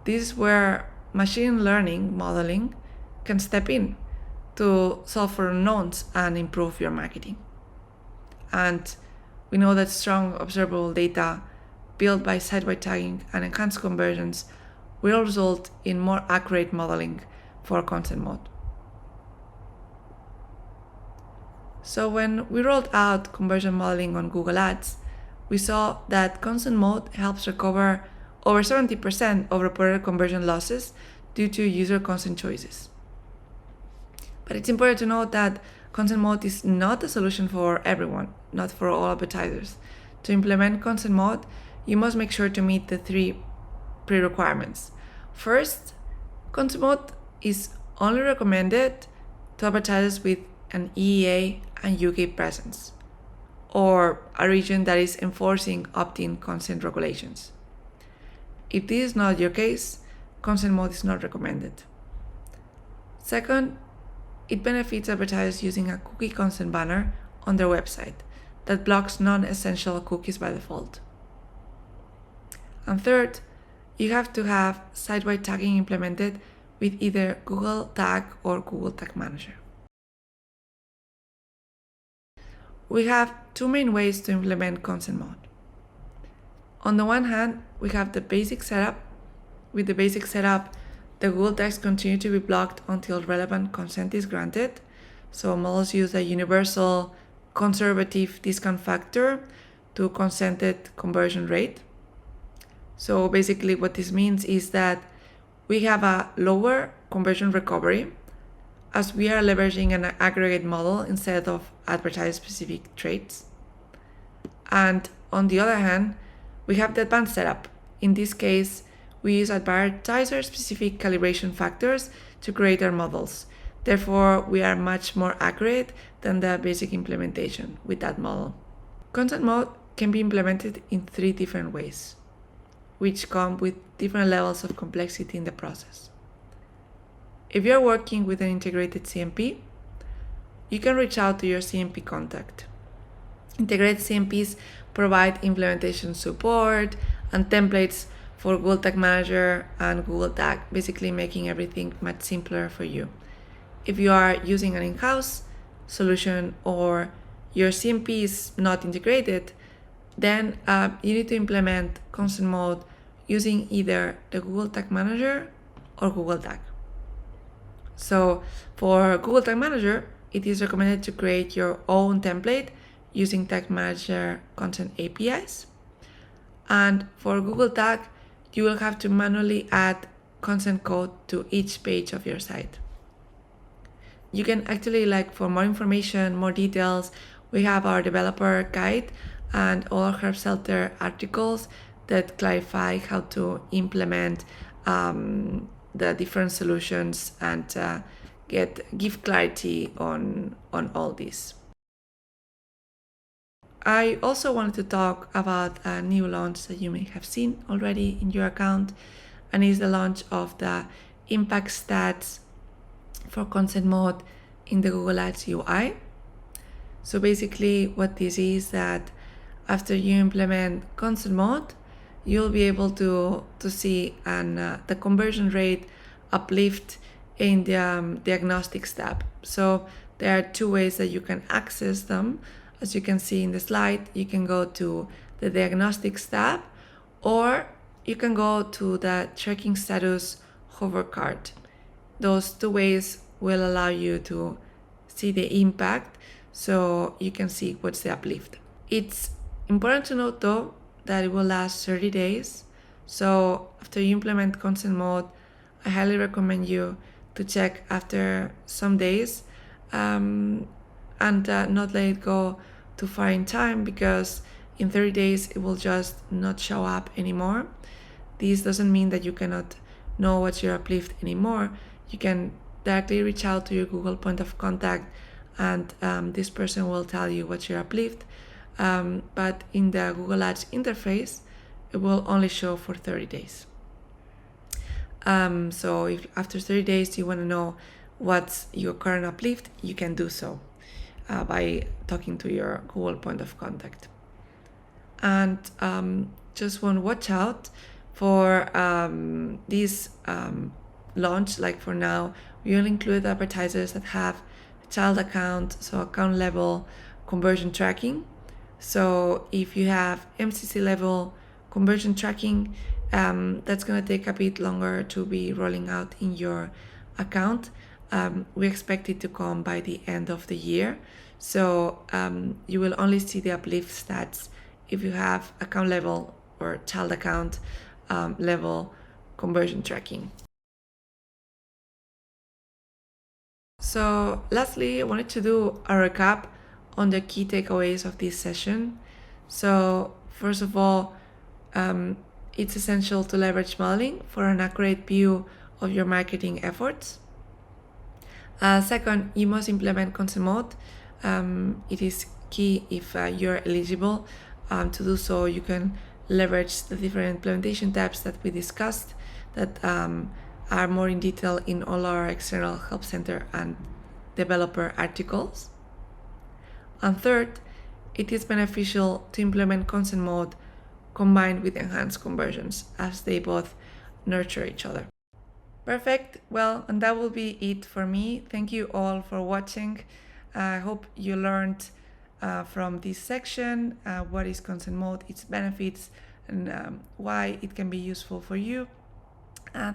This is where machine learning modeling can step in to solve for unknowns and improve your marketing. And we know that strong observable data built by site-wide tagging and enhanced conversions will result in more accurate modeling for consent mode. So when we rolled out conversion modeling on Google Ads, we saw that consent mode helps recover over 70% of reported conversion losses due to user consent choices. But it's important to note that consent mode is not a solution for everyone, not for all advertisers. To implement consent mode, you must make sure to meet the 3 pre-requirements. First, consent mode is only recommended to advertisers with an EEA and UK presence, or a region that is enforcing opt-in consent regulations. If this is not your case, consent mode is not recommended. Second, it benefits advertisers using a cookie consent banner on their website that blocks non-essential cookies by default. And third, you have to have site-wide tagging implemented with either Google Tag or Google Tag Manager. We have 2 main ways to implement consent mode. On the one hand, we have the basic setup. With the basic setup, the Google tags continue to be blocked until relevant consent is granted. So models use a universal conservative discount factor to consented conversion rate. So basically what this means is that we have a lower conversion recovery as we are leveraging an aggregate model instead of advertiser-specific traits. And on the other hand, we have the advanced setup. In this case, we use advertiser-specific calibration factors to create our models. Therefore, we are much more accurate than the basic implementation with that model. Consent mode can be implemented in 3 different ways, which come with different levels of complexity in the process. If you're working with an integrated CMP, you can reach out to your CMP contact. Integrated CMPs provide implementation support and templates for Google Tag Manager and Google Tag, basically making everything much simpler for you. If you are using an in-house solution or your CMP is not integrated, then you need to implement consent mode using either the Google Tag Manager or Google Tag. So for Google Tag Manager, it is recommended to create your own template using Tag Manager content APIs. And for Google Tag, you will have to manually add consent code to each page of your site. You can actually, for more information, more details, we have our developer guide and all our Help-Center articles that clarify how to implement the different solutions and give clarity on all this. I also wanted to talk about a new launch that you may have seen already in your account, and is the launch of the impact stats for consent mode in the Google Ads UI. So basically what this is that after you implement consent mode, you'll be able to see the conversion rate uplift in the diagnostics tab. So there are 2 ways that you can access them. As you can see in the slide, you can go to the diagnostics tab, or you can go to the tracking status hover card. Those 2 ways will allow you to see the impact. so you can see what's the uplift. It's important to note though that it will last 30 days. So after you implement consent mode, I highly recommend you to check after some days and not let it go too far in time, because in 30 days it will just not show up anymore. This doesn't mean that you cannot know what's your uplift anymore. You can directly reach out to your Google point of contact, and this person will tell you what's your uplift. But in the Google Ads interface, it will only show for 30 days. So if after 30 days you want to know what's your current uplift, you can do so by talking to your Google point of contact. And just want to watch out for this launch. Like for now, we only include advertisers that have a child account, so account level conversion tracking. So if you have MCC level conversion tracking, that's going to take a bit longer to be rolling out in your account. We expect it to come by the end of the year. So you will only see the uplift stats if you have account level or child account level conversion tracking. So lastly, I wanted to do a recap on the key takeaways of this session. So first of all, it's essential to leverage modeling for an accurate view of your marketing efforts. Second, you must implement consent mode. It is key if you're eligible. To do so, you can leverage the different implementation tabs that we discussed that are more in detail in all our external help center and developer articles. And third, it is beneficial to implement consent mode combined with enhanced conversions, as they both nurture each other. Perfect. Well, and that will be it for me. Thank you all for watching. I hope you learned from this section what is consent mode, its benefits, and why it can be useful for you.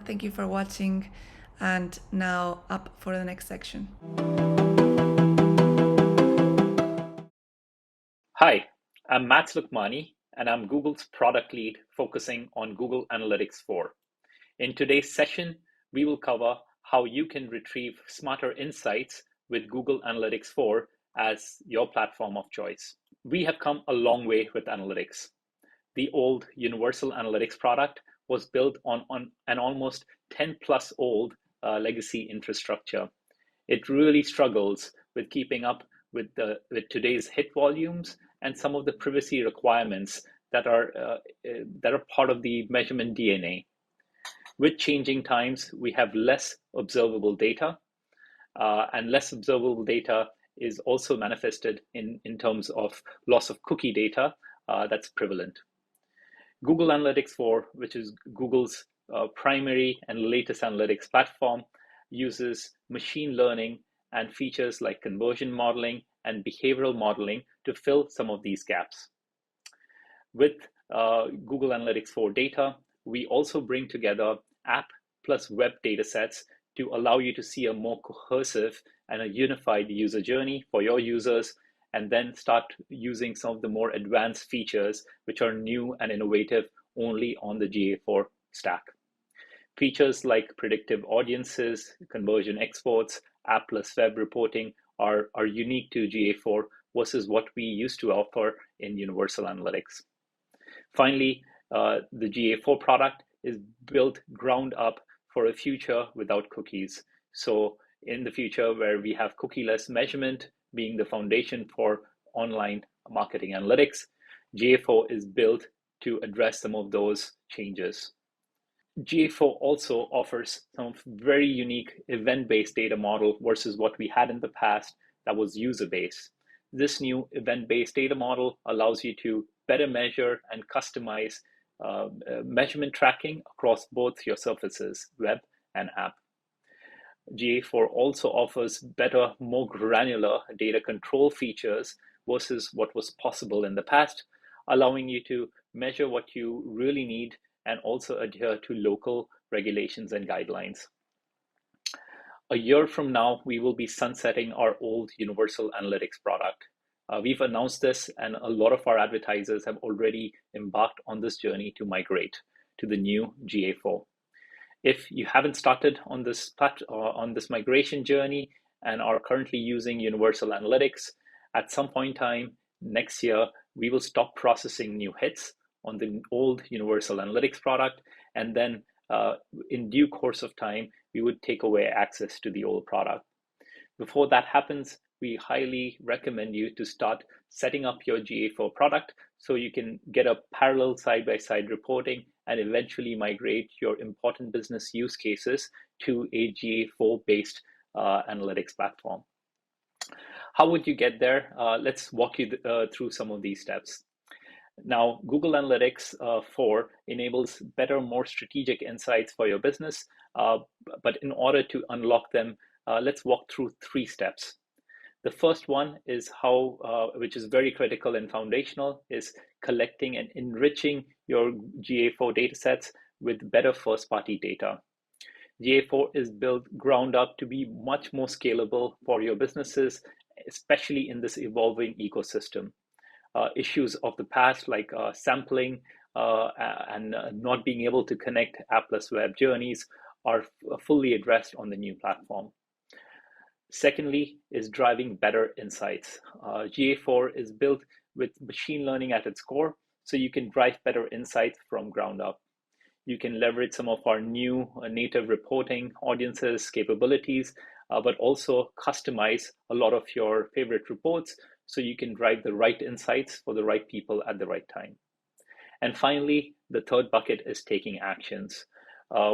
Thank you for watching, and now up for the next section.
Hi, I'm Mats Lukmani, and I'm Google's product lead focusing on Google Analytics 4. In today's session, we will cover how you can retrieve smarter insights with Google Analytics 4 as your platform of choice. We have come a long way with analytics. The old Universal Analytics product was built on an almost 10 plus old legacy infrastructure. It really struggles with keeping up with today's hit volumes and some of the privacy requirements that are part of the measurement DNA. With changing times, we have less observable data, and less observable data is also manifested in terms of loss of cookie data that's prevalent. Google Analytics 4, which is Google's primary and latest analytics platform, uses machine learning and features like conversion modeling and behavioral modeling to fill some of these gaps. With Google Analytics 4 data, we also bring together app plus web datasets to allow you to see a more cohesive and a unified user journey for your users, and then start using some of the more advanced features which are new and innovative only on the GA4 stack. Features like predictive audiences, conversion exports, app plus web reporting are unique to GA4 versus what we used to offer in Universal Analytics. Finally, the GA4 product is built ground up for a future without cookies. So in the future where we have cookieless measurement being the foundation for online marketing analytics, GA4 is built to address some of those changes. GA4 also offers some very unique event-based data model versus what we had in the past that was user-based. This new event-based data model allows you to better measure and customize measurement tracking across both your surfaces, web and app. GA4 also offers better, more granular data control features versus what was possible in the past, allowing you to measure what you really need and also adhere to local regulations and guidelines. A year from now, we will be sunsetting our old Universal Analytics product. We've announced this, and a lot of our advertisers have already embarked on this journey to migrate to the new GA4. If you haven't started on this migration journey and are currently using Universal Analytics, at some point in time next year, we will stop processing new hits on the old Universal Analytics product, and then in due course of time, we would take away access to the old product. Before that happens, we highly recommend you to start setting up your GA4 product so you can get a parallel side-by-side reporting and eventually migrate your important business use cases to a GA4-based analytics platform. How would you get there? Let's walk you through some of these steps. Now, Google Analytics 4 enables better, more strategic insights for your business, but in order to unlock them, let's walk through 3 steps. The first one is which is very critical and foundational, is collecting and enriching your GA4 datasets with better first-party data. GA4 is built ground up to be much more scalable for your businesses, especially in this evolving ecosystem. Issues of the past like sampling and not being able to connect appless web journeys are fully addressed on the new platform. Secondly is driving better insights. GA4 is built with machine learning at its core, so you can drive better insights from ground up. You can leverage some of our new native reporting audiences capabilities, but also customize a lot of your favorite reports so you can drive the right insights for the right people at the right time. And finally, the third bucket is taking actions.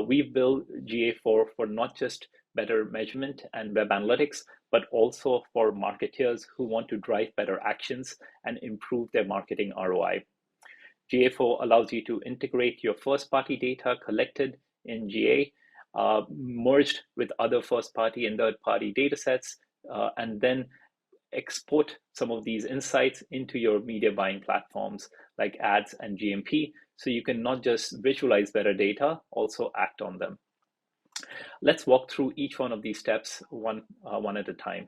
We've built GA4 for not just better measurement and web analytics, but also for marketeers who want to drive better actions and improve their marketing ROI. GA4 allows you to integrate your first-party data collected in GA, merged with other first-party and third-party datasets, and then export some of these insights into your media buying platforms like ads and GMP, so you can not just visualize better data, also act on them. Let's walk through each one of these steps one at a time.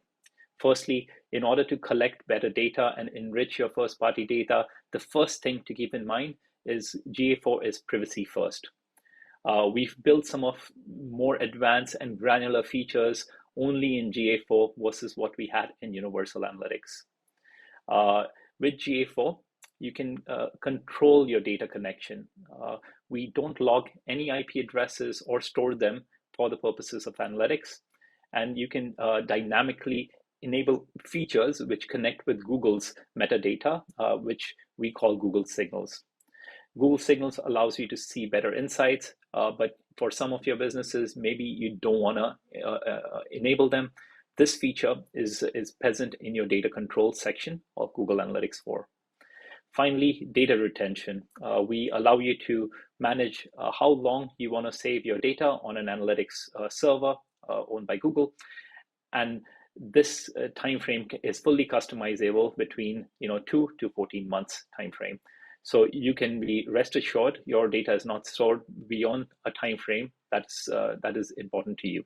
Firstly, in order to collect better data and enrich your first-party data, the first thing to keep in mind is GA4 is privacy first. We've built some of more advanced and granular features only in GA4 versus what we had in Universal Analytics. With GA4, you can control your data connection. We don't log any IP addresses or store them for the purposes of analytics, and you can dynamically enable features which connect with Google's metadata, which we call Google Signals. Google Signals allows you to see better insights, but for some of your businesses, maybe you don't want to enable them. This feature is present in your data control section of Google Analytics 4. Finally, data retention. We allow you to manage how long you want to save your data on an analytics server owned by Google. And this time frame is fully customizable between 2 to 14 months time frame. So you can be rest assured your data is not stored beyond a time frame that is important to you.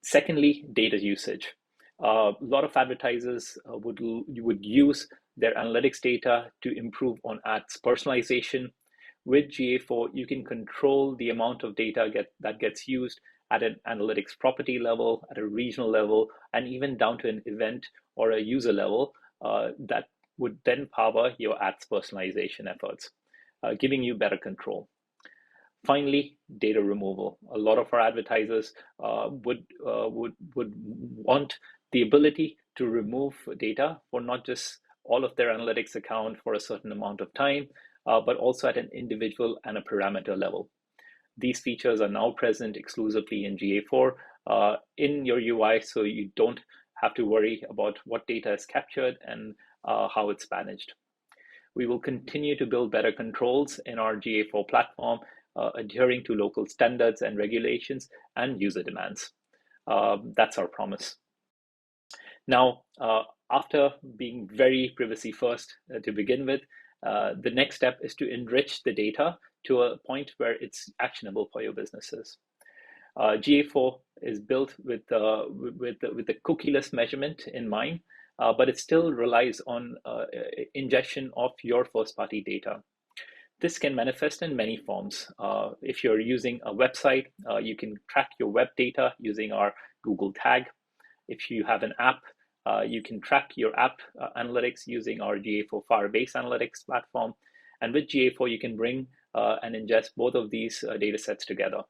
Secondly, data usage. A lot of advertisers would use their analytics data to improve on ads personalization. With GA4, you can control the amount of data that gets used at an analytics property level, at a regional level, and even down to an event or a user level that would then power your ads personalization efforts, giving you better control. Finally, data removal. A lot of our advertisers would want the ability to remove data for not just all of their analytics account for a certain amount of time, but also at an individual and a parameter level. These features are now present exclusively in GA4 in your UI, so you don't have to worry about what data is captured and how it's managed. We will continue to build better controls in our GA4 platform, adhering to local standards and regulations and user demands. That's our promise. Now, after being very privacy first to begin with, the next step is to enrich the data to a point where it's actionable for your businesses. GA4 is built with the cookieless measurement in mind, but it still relies on ingestion of your first-party data. This can manifest in many forms. If you're using a website, you can track your web data using our Google tag. If you have an app, you can track your app analytics using our GA4 Firebase Analytics platform. And with GA4, you can bring and ingest both of these data sets together.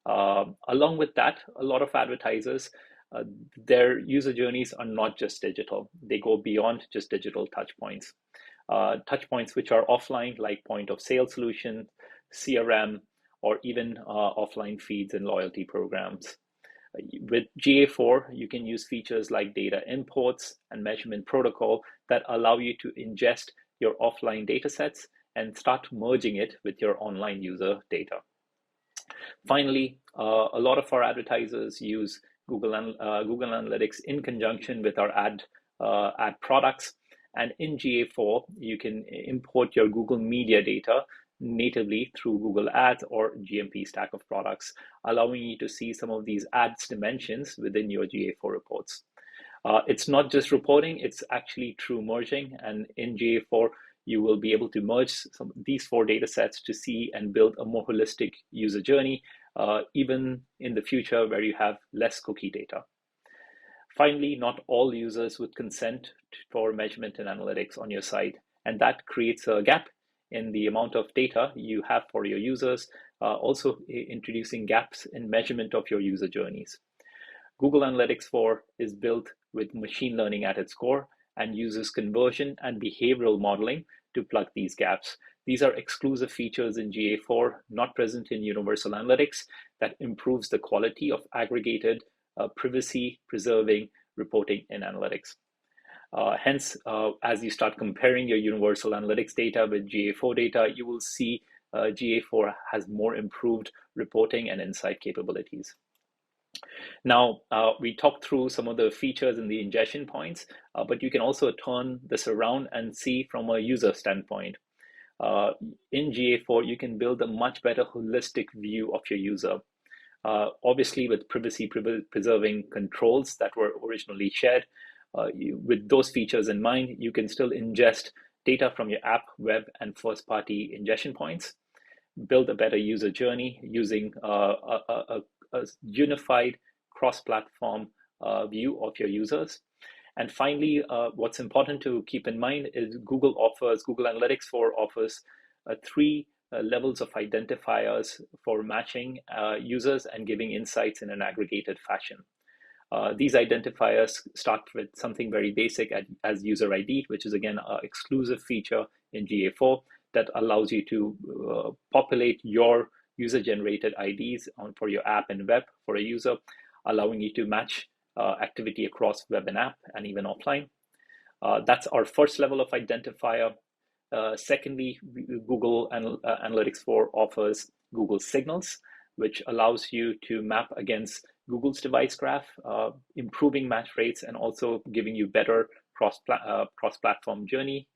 Along with that, a lot of advertisers, their user journeys are not just digital. They go beyond just digital touchpoints. Touchpoints which are offline, like point of sale solution, CRM, or even offline feeds and loyalty programs. With GA4, you can use features like data imports and measurement protocol that allow you to ingest your offline data sets and start merging it with your online user data. Finally, a lot of our advertisers use Google Analytics in conjunction with our ad products. And in GA4, you can import your Google Media data natively through Google Ads or GMP stack of products, allowing you to see some of these ads dimensions within your GA4 reports. It's not just reporting, it's actually true merging. And in GA4, you will be able to merge these 4 data sets to see and build a more holistic user journey, even in the future where you have less cookie data. Finally, not all users would consent for measurement and analytics on your site, and that creates a gap in the amount of data you have for your users, also introducing gaps in measurement of your user journeys. Google Analytics 4 is built with machine learning at its core and uses conversion and behavioral modeling to plug these gaps. These are exclusive features in GA4, not present in Universal Analytics, that improves the quality of aggregated, privacy-preserving reporting in analytics. Hence, as you start comparing your Universal Analytics data with GA4 data, you will see GA4 has more improved reporting and insight capabilities. Now, we talked through some of the features and the ingestion points, but you can also turn this around and see from a user standpoint. In GA4, you can build a much better holistic view of your user. Obviously, with privacy-preserving controls that were originally shared, with those features in mind, you can still ingest data from your app, web, and first-party ingestion points, build a better user journey using a unified cross-platform view of your users. And finally, what's important to keep in mind is Google Analytics 4 offers 3 levels of identifiers for matching users and giving insights in an aggregated fashion. These identifiers start with something very basic as user ID, which is again an exclusive feature in GA4 that allows you to populate your user-generated IDs for your app and web for a user, allowing you to match activity across web and app and even offline. That's our first level of identifier. Secondly, Google Analytics 4 offers Google Signals, which allows you to map against Google's device graph, improving match rates and also giving you better cross-platform journey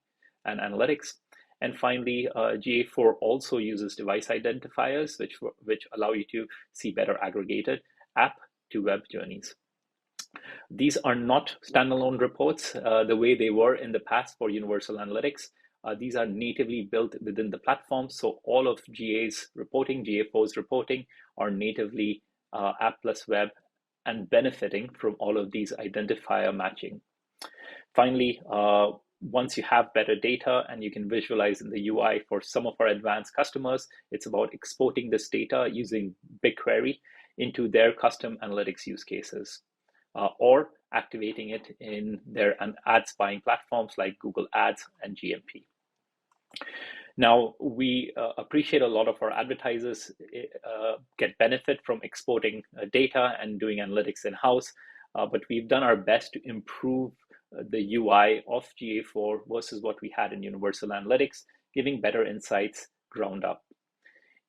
and analytics. And finally, GA4 also uses device identifiers, which allow you to see better aggregated app to web journeys. These are not standalone reports the way they were in the past for Universal Analytics. These are natively built within the platform, so all of GA's reporting, GA4's reporting, are natively app plus web and benefiting from all of these identifier matching. Finally, once you have better data and you can visualize in the UI for some of our advanced customers, it's about exporting this data using BigQuery into their custom analytics use cases, or activating it in their ads buying platforms like Google Ads and GMP. Now, we appreciate a lot of our advertisers get benefit from exporting data and doing analytics in-house, but we've done our best to improve the UI of GA4 versus what we had in Universal Analytics, giving better insights ground up.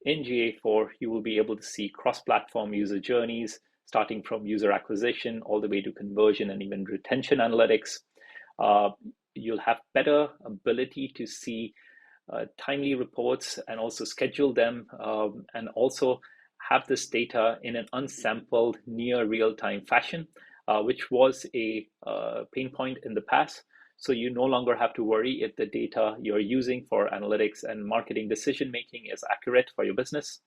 In GA4, you will be able to see cross-platform user journeys, starting from user acquisition all the way to conversion and even retention analytics. You'll have better ability to see timely reports and also schedule them, and also have this data in an unsampled, near real-time fashion, which was a pain point in the past. So you no longer have to worry if the data you're using for analytics and marketing decision making is accurate for your business.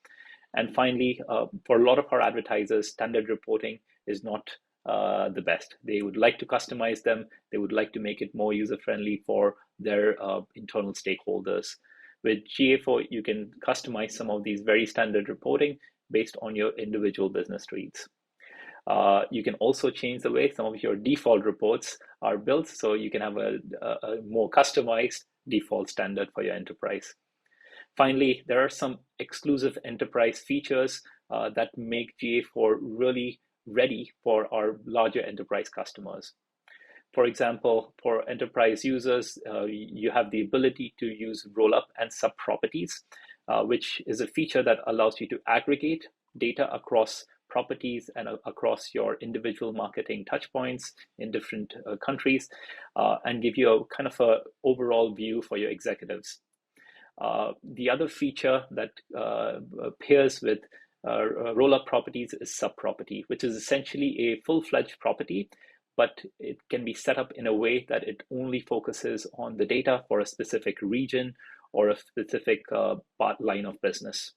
And finally, for a lot of our advertisers, standard reporting is not the best. They would like to customize them. They would like to make it more user-friendly for their internal stakeholders. With GA4, you can customize some of these very standard reporting based on your individual business needs. You can also change the way some of your default reports are built, so you can have a more customized default standard for your enterprise. Finally, there are some exclusive enterprise features that make GA4 really ready for our larger enterprise customers. For example, for enterprise users, you have the ability to use rollup and sub-properties, which is a feature that allows you to aggregate data across properties and across your individual marketing touchpoints in different countries, and give you a kind of a overall view for your executives. The other feature that pairs with rollup properties is sub-property, which is essentially a full-fledged property, but it can be set up in a way that it only focuses on the data for a specific region or a specific line of business.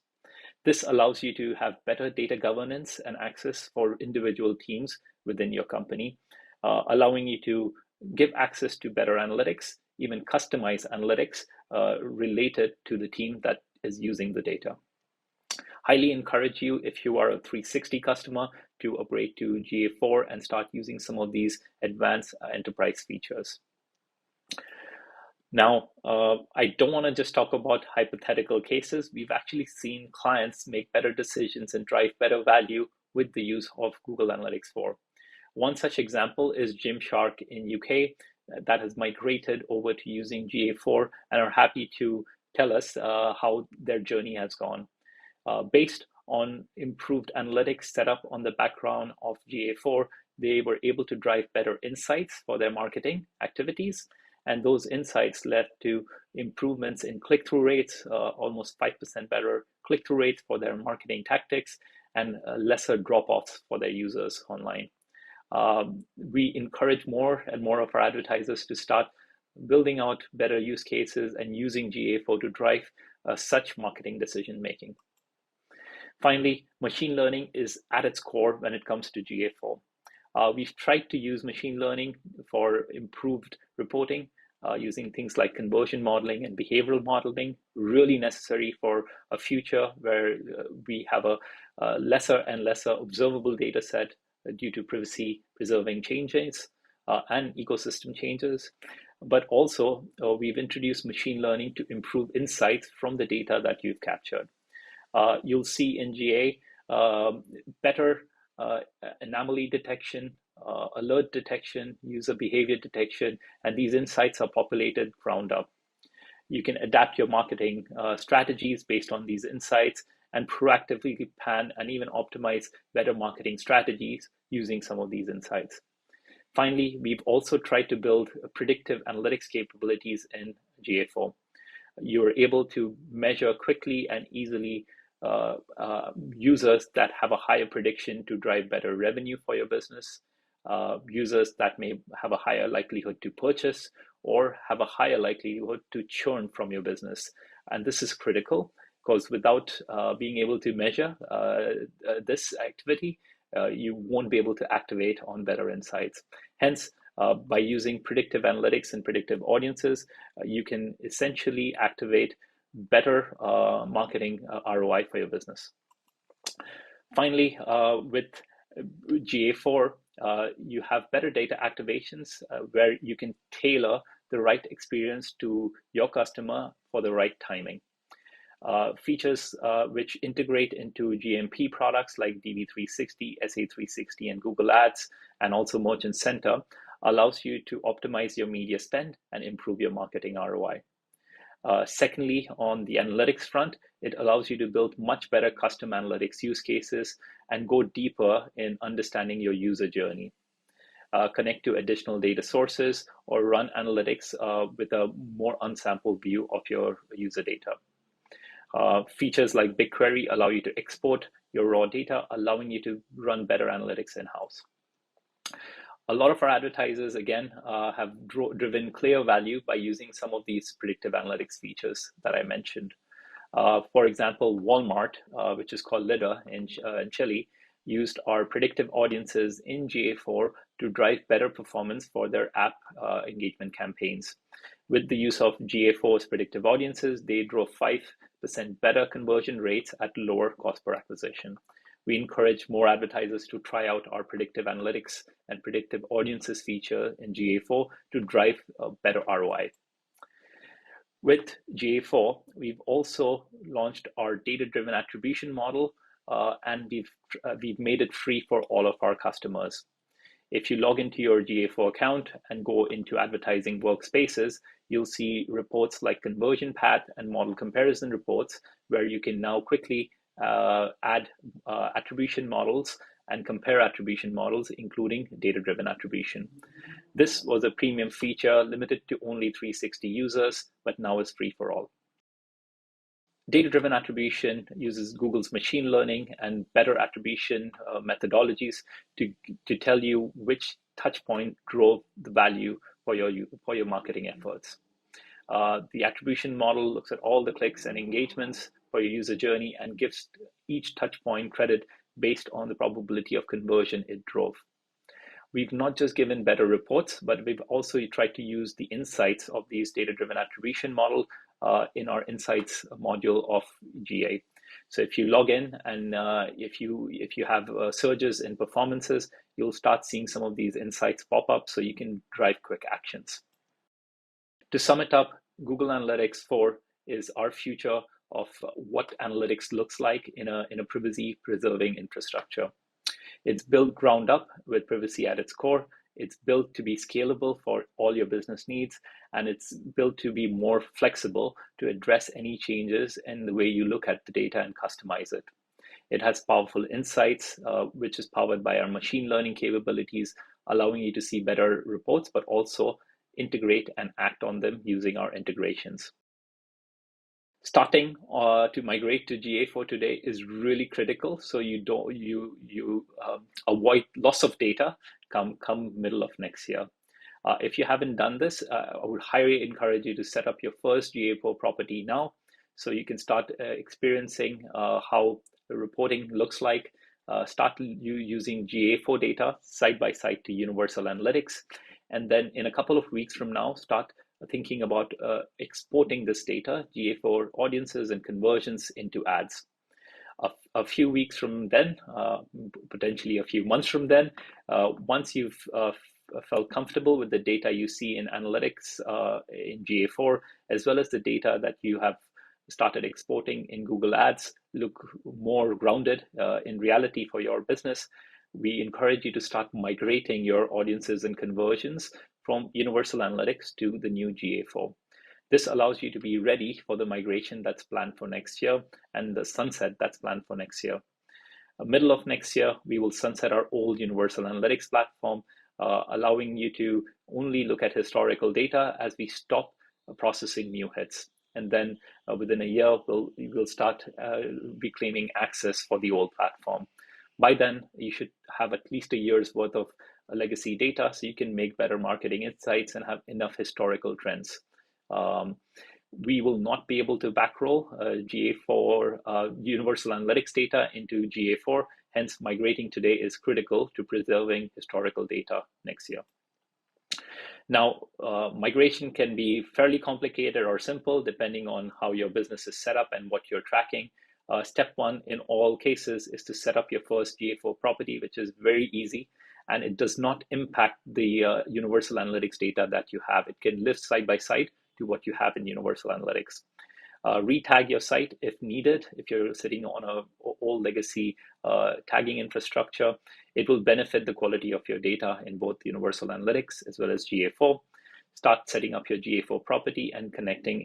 This allows you to have better data governance and access for individual teams within your company, allowing you to give access to better analytics, even customize analytics related to the team that is using the data. Highly encourage you, if you are a 360 customer, to upgrade to GA4 and start using some of these advanced enterprise features. Now, I don't want to just talk about hypothetical cases. We've actually seen clients make better decisions and drive better value with the use of Google Analytics 4. One such example is Gymshark in UK that has migrated over to using GA4 and are happy to tell us how their journey has gone. Based on improved analytics set up on the background of GA4, they were able to drive better insights for their marketing activities. And those insights led to improvements in click-through rates, almost 5% better click-through rates for their marketing tactics, and lesser drop-offs for their users online. We encourage more and more of our advertisers to start building out better use cases and using GA4 to drive such marketing decision-making. Finally, machine learning is at its core when it comes to GA4. We've tried to use machine learning for improved reporting using things like conversion modeling and behavioral modeling, really necessary for a future where we have a lesser and lesser observable data set due to privacy preserving changes and ecosystem changes. But also, we've introduced machine learning to improve insights from the data that you've captured. You'll see in GA better anomaly detection, alert detection, user behavior detection, and these insights are populated ground up. You can adapt your marketing strategies based on these insights and proactively plan and even optimize better marketing strategies using some of these insights. Finally, we've also tried to build predictive analytics capabilities in GA4. You're able to measure quickly and easily users that have a higher prediction to drive better revenue for your business, users that may have a higher likelihood to purchase or have a higher likelihood to churn from your business. And this is critical because without being able to measure this activity, you won't be able to activate on better insights. Hence, by using predictive analytics and predictive audiences, you can essentially activate better marketing ROI for your business. Finally, with GA4, you have better data activations where you can tailor the right experience to your customer for the right timing. Features which integrate into GMP products like DV360, SA360, and Google Ads, and also Merchant Center, allows you to optimize your media spend and improve your marketing ROI. Secondly, on the analytics front, it allows you to build much better custom analytics use cases and go deeper in understanding your user journey. Connect to additional data sources or run analytics with a more unsampled view of your user data. Features like BigQuery allow you to export your raw data, allowing you to run better analytics in-house. A lot of our advertisers, again, have driven clear value by using some of these predictive analytics features that I mentioned. For example, Walmart, which is called Lidl in Chile, used our predictive audiences in GA4 to drive better performance for their app engagement campaigns. With the use of GA4's predictive audiences, they drove 5% better conversion rates at lower cost per acquisition. We encourage more advertisers to try out our predictive analytics and predictive audiences feature in GA4 to drive a better ROI. With GA4, we've also launched our data-driven attribution model, and we've made it free for all of our customers. If you log into your GA4 account and go into advertising workspaces, you'll see reports like conversion path and model comparison reports, where you can now quickly add attribution models and compare attribution models, including data-driven attribution. This was a premium feature limited to only 360 users, but now is free for all. Data-driven attribution uses Google's machine learning and better attribution methodologies to tell you which touch point drove the value for your marketing efforts. The attribution model looks at all the clicks and engagements for your user journey and gives each touch point credit based on the probability of conversion it drove. We've not just given better reports, but we've also tried to use the insights of these data-driven attribution model in our insights module of GA. So if you log in and if you have surges in performances, you'll start seeing some of these insights pop up so you can drive quick actions. To sum it up, Google Analytics 4 is our future of what analytics looks like in a privacy-preserving infrastructure. It's built ground up with privacy at its core. It's built to be scalable for all your business needs, and it's built to be more flexible to address any changes in the way you look at the data and customize it. It has powerful insights, which is powered by our machine learning capabilities, allowing you to see better reports, but also integrate and act on them using our integrations. Starting to migrate to GA4 today is really critical, so you avoid loss of data come middle of next year. If you haven't done this, I would highly encourage you to set up your first GA4 property now, so you can start experiencing how the reporting looks like. Start using GA4 data side by side to Universal Analytics, and then in a couple of weeks from now, start thinking about exporting this data, GA4 audiences and conversions, into ads. A few weeks from then, potentially a few months from then, once you've felt comfortable with the data you see in analytics in GA4, as well as the data that you have started exporting in Google Ads, look more grounded in reality for your business, we encourage you to start migrating your audiences and conversions from Universal Analytics to the new GA4. This allows you to be ready for the migration that's planned for next year and the sunset that's planned for next year. Middle of next year, we will sunset our old Universal Analytics platform, allowing you to only look at historical data as we stop processing new hits. And then within a year, we'll start reclaiming access for the old platform. By then, you should have at least a year's worth of legacy data so you can make better marketing insights and have enough historical trends. We will not be able to backroll GA4 Universal Analytics data into GA4, hence migrating today is critical to preserving historical data next year. Now, migration can be fairly complicated or simple depending on how your business is set up and what you're tracking. Step one in all cases is to set up your first GA4 property, which is very easy, and it does not impact the Universal Analytics data that you have. It can live side by side to what you have in Universal Analytics. Retag your site if needed. If you're sitting on an old legacy tagging infrastructure, it will benefit the quality of your data in both Universal Analytics as well as GA4. Start setting up your GA4 property and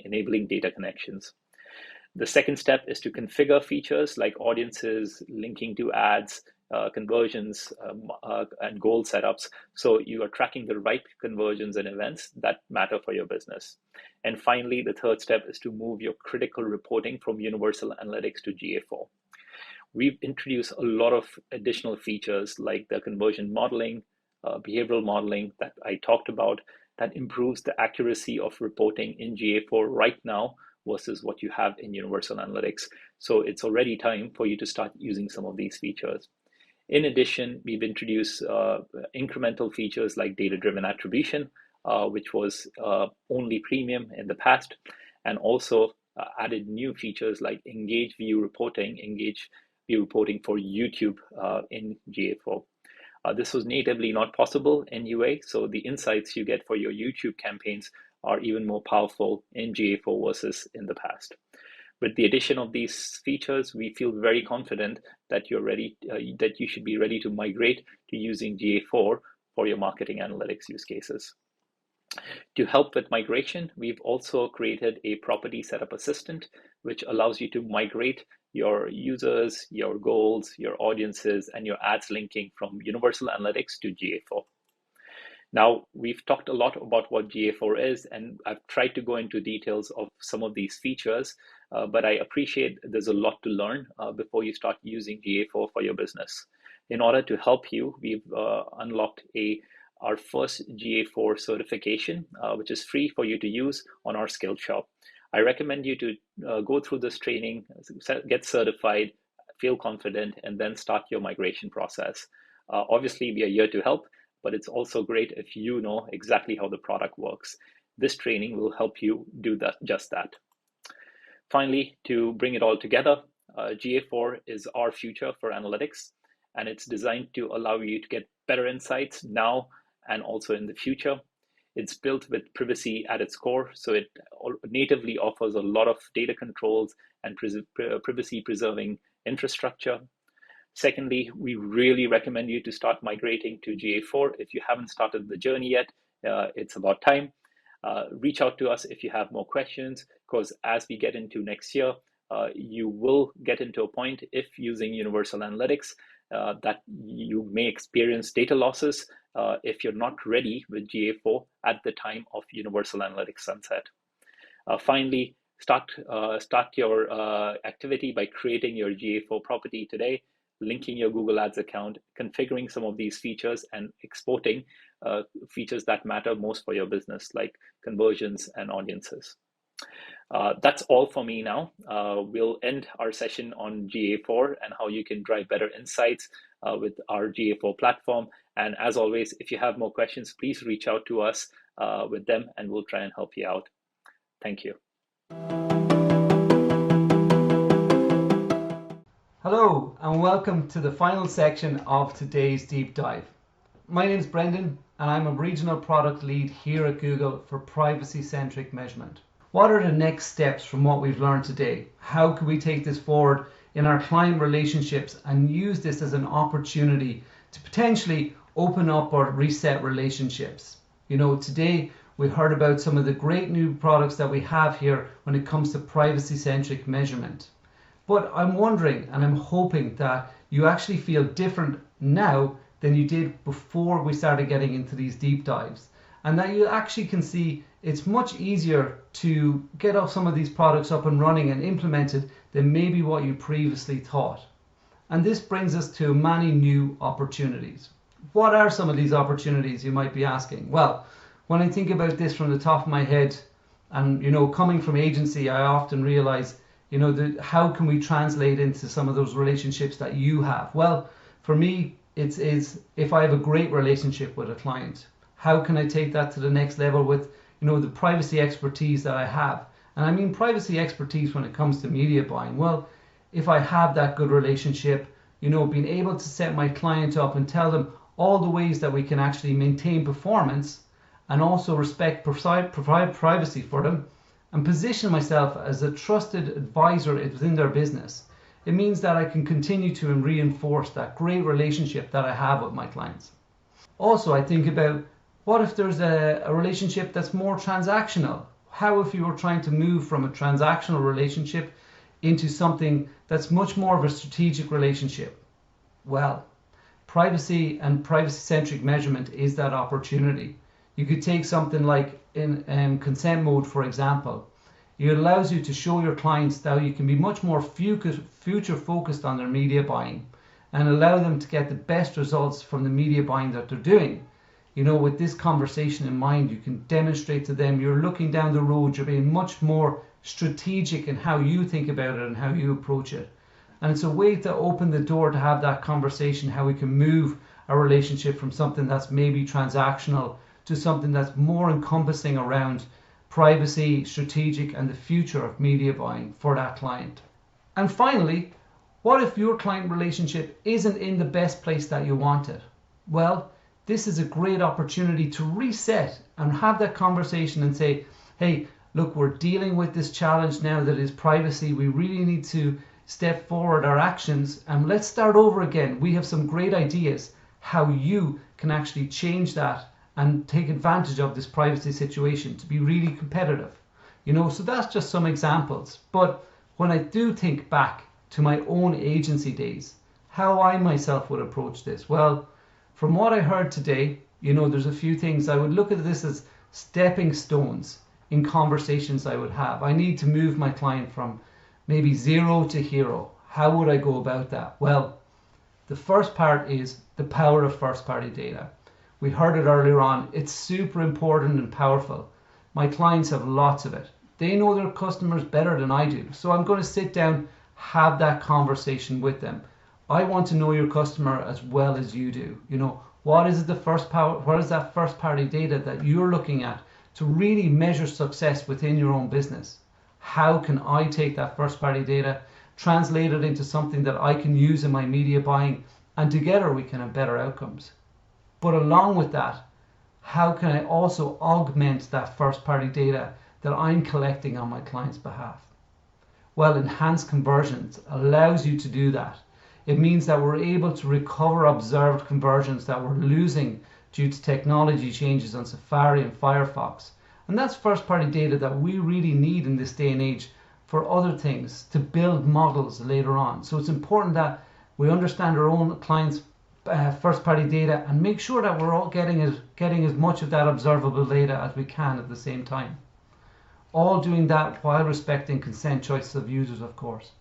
enabling data connections. The second step is to configure features like audiences, linking to ads, conversions, and goal setups. So you are tracking the right conversions and events that matter for your business. And finally, the third step is to move your critical reporting from Universal Analytics to GA4. We've introduced a lot of additional features like the conversion modeling, behavioral modeling that I talked about, that improves the accuracy of reporting in GA4 right now versus what you have in Universal Analytics. So it's already time for you to start using some of these features. In addition, we've introduced incremental features like data-driven attribution, which was only premium in the past, and also added new features like Engage View reporting for YouTube in GA4. This was natively not possible in UA, so the insights you get for your YouTube campaigns are even more powerful in GA4 versus in the past. With the addition of these features, we feel very confident that you're ready, that you should be ready to migrate to using GA4 for your marketing analytics use cases. To help with migration, we've also created a property setup assistant, which allows you to migrate your users, your goals, your audiences, and your ads linking from Universal Analytics to GA4. Now, we've talked a lot about what GA4 is, and I've tried to go into details of some of these features, but I appreciate there's a lot to learn before you start using GA4 for your business. In order to help you, we've unlocked our first GA4 certification, which is free for you to use on our Skillshop. I recommend you to go through this training, get certified, feel confident, and then start your migration process. Obviously, we are here to help, but it's also great if you know exactly how the product works. This training will help you do just that. Finally, to bring it all together, GA4 is our future for analytics, and it's designed to allow you to get better insights now and also in the future. It's built with privacy at its core, so it natively offers a lot of data controls and privacy-preserving infrastructure. Secondly, we really recommend you to start migrating to GA4. If you haven't started the journey yet, it's about time. Reach out to us if you have more questions, because as we get into next year, you will get into a point, if using Universal Analytics, that you may experience data losses if you're not ready with GA4 at the time of Universal Analytics sunset. Finally, start your activity by creating your GA4 property today, linking your Google Ads account, configuring some of these features, and exporting features that matter most for your business, like conversions and audiences. That's all for me now. We'll end our session on GA4 and how you can drive better insights with our GA4 platform. And as always, if you have more questions, please reach out to us with them, and we'll try and help you out. Thank you.
Hello, and welcome to the final section of today's deep dive. My name is Brendan, and I'm a regional product lead here at Google for privacy-centric measurement. What are the next steps from what we've learned today? How can we take this forward in our client relationships and use this as an opportunity to potentially open up or reset relationships? You know, today we heard about some of the great new products that we have here when it comes to privacy-centric measurement. But I'm wondering, and I'm hoping that you actually feel different now than you did before we started getting into these deep dives, and that you actually can see it's much easier to get off some of these products up and running and implemented than maybe what you previously thought. And this brings us to many new opportunities. What are some of these opportunities, you might be asking? Well, when I think about this from the top of my head, and you know, coming from agency, I often realize, you know, how can we translate into some of those relationships that you have? Well, for me, it's if I have a great relationship with a client, how can I take that to the next level with, you know, the privacy expertise that I have? And I mean privacy expertise when it comes to media buying. Well, if I have that good relationship, you know, being able to set my client up and tell them all the ways that we can actually maintain performance and also provide privacy for them, and position myself as a trusted advisor within their business, it means that I can continue to reinforce that great relationship that I have with my clients. Also, I think about, what if there's a relationship that's more transactional? How if you were trying to move from a transactional relationship into something that's much more of a strategic relationship? Well, privacy and privacy-centric measurement is that opportunity. You could take something like in consent mode, for example. It allows you to show your clients how you can be much more future focused on their media buying and allow them to get the best results from the media buying that they're doing. You know, with this conversation in mind, you can demonstrate to them you're looking down the road, you're being much more strategic in how you think about it and how you approach it. And it's a way to open the door to have that conversation, how we can move a relationship from something that's maybe transactional to something that's more encompassing around privacy, strategic, and the future of media buying for that client. And finally, what if your client relationship isn't in the best place that you want it? Well, this is a great opportunity to reset and have that conversation and say, hey, look, we're dealing with this challenge now that is privacy. We really need to step forward our actions and let's start over again. We have some great ideas how you can actually change that and take advantage of this privacy situation to be really competitive. You know, so that's just some examples. But when I do think back to my own agency days, how I myself would approach this, well, from what I heard today, you know, there's a few things. I would look at this as stepping stones in conversations I would have. I need to move my client from maybe 0 to hero. How would I go about that? Well, the first part is the power of first-party data. We heard it earlier on. It's super important and powerful. My clients have lots of it. They know their customers better than I do. So I'm going to sit down, have that conversation with them. I want to know your customer as well as you do. You know, what is that first-party data that you're looking at to really measure success within your own business? How can I take that first-party data, translate it into something that I can use in my media buying, and together we can have better outcomes? But along with that, how can I also augment that first-party data that I'm collecting on my client's behalf? Well, enhanced conversions allows you to do that. It means that we're able to recover observed conversions that we're losing due to technology changes on Safari and Firefox. And that's first-party data that we really need in this day and age for other things, to build models later on. So it's important that we understand our own clients' first-party data and make sure that we're all getting as much of that observable data as we can at the same time. All doing that while respecting consent choices of users, of course.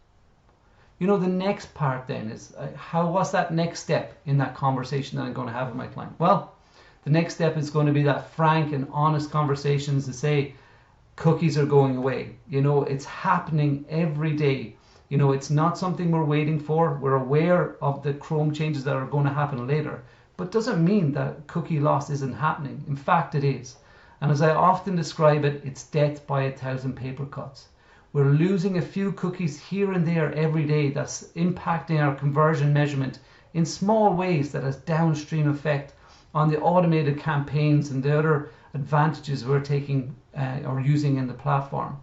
You know, the next part then is what's that next step in that conversation that I'm going to have with my client? Well, the next step is going to be that frank and honest conversations to say cookies are going away. You know, it's happening every day. You know, it's not something we're waiting for. We're aware of the Chrome changes that are going to happen later, but doesn't mean that cookie loss isn't happening. In fact, it is. And as I often describe it, it's death by 1,000 paper cuts. We're losing a few cookies here and there every day that's impacting our conversion measurement in small ways that has downstream effect on the automated campaigns and the other advantages we're taking or using in the platform.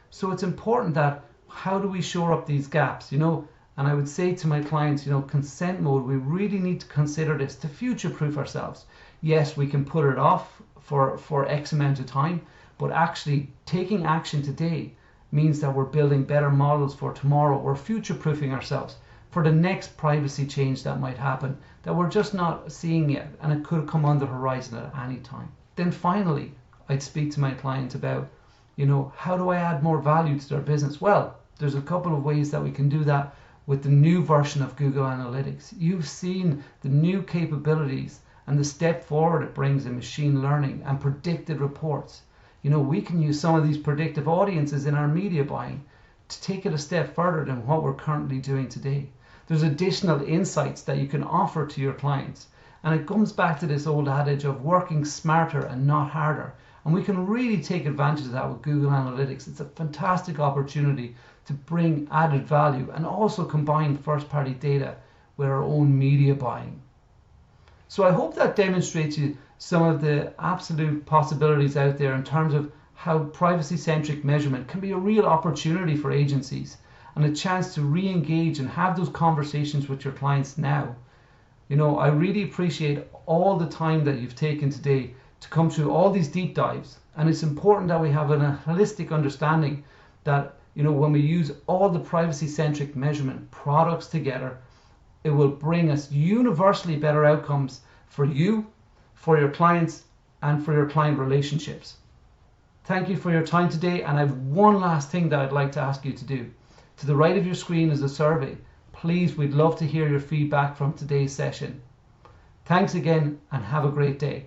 So it's important that how do we shore up these gaps, you know? And I would say to my clients, you know, consent mode, we really need to consider this to future-proof ourselves. Yes, we can put it off for X amount of time, but actually taking action today means that we're building better models for tomorrow. We're future-proofing ourselves for the next privacy change that might happen that we're just not seeing yet, and it could come on the horizon at any time. Then finally, I'd speak to my client about, you know, how do I add more value to their business? Well, there's a couple of ways that we can do that with the new version of Google Analytics. You've seen the new capabilities and the step forward it brings in machine learning and predicted reports. You know, we can use some of these predictive audiences in our media buying to take it a step further than what we're currently doing today. There's additional insights that you can offer to your clients. And it comes back to this old adage of working smarter and not harder. And we can really take advantage of that with Google Analytics. It's a fantastic opportunity to bring added value and also combine first-party data with our own media buying. So I hope that demonstrates you some of the absolute possibilities out there in terms of how privacy-centric measurement can be a real opportunity for agencies and a chance to re-engage and have those conversations with your clients now. You know, I really appreciate all the time that you've taken today to come through all these deep dives, and it's important that we have a holistic understanding that, you know, when we use all the privacy-centric measurement products together, it will bring us universally better outcomes for you, for your clients, and for your client relationships. Thank you for your time today, and I have one last thing that I'd like to ask you to do. To the right of your screen is a survey. Please, we'd love to hear your feedback from today's session. Thanks again, and have a great day.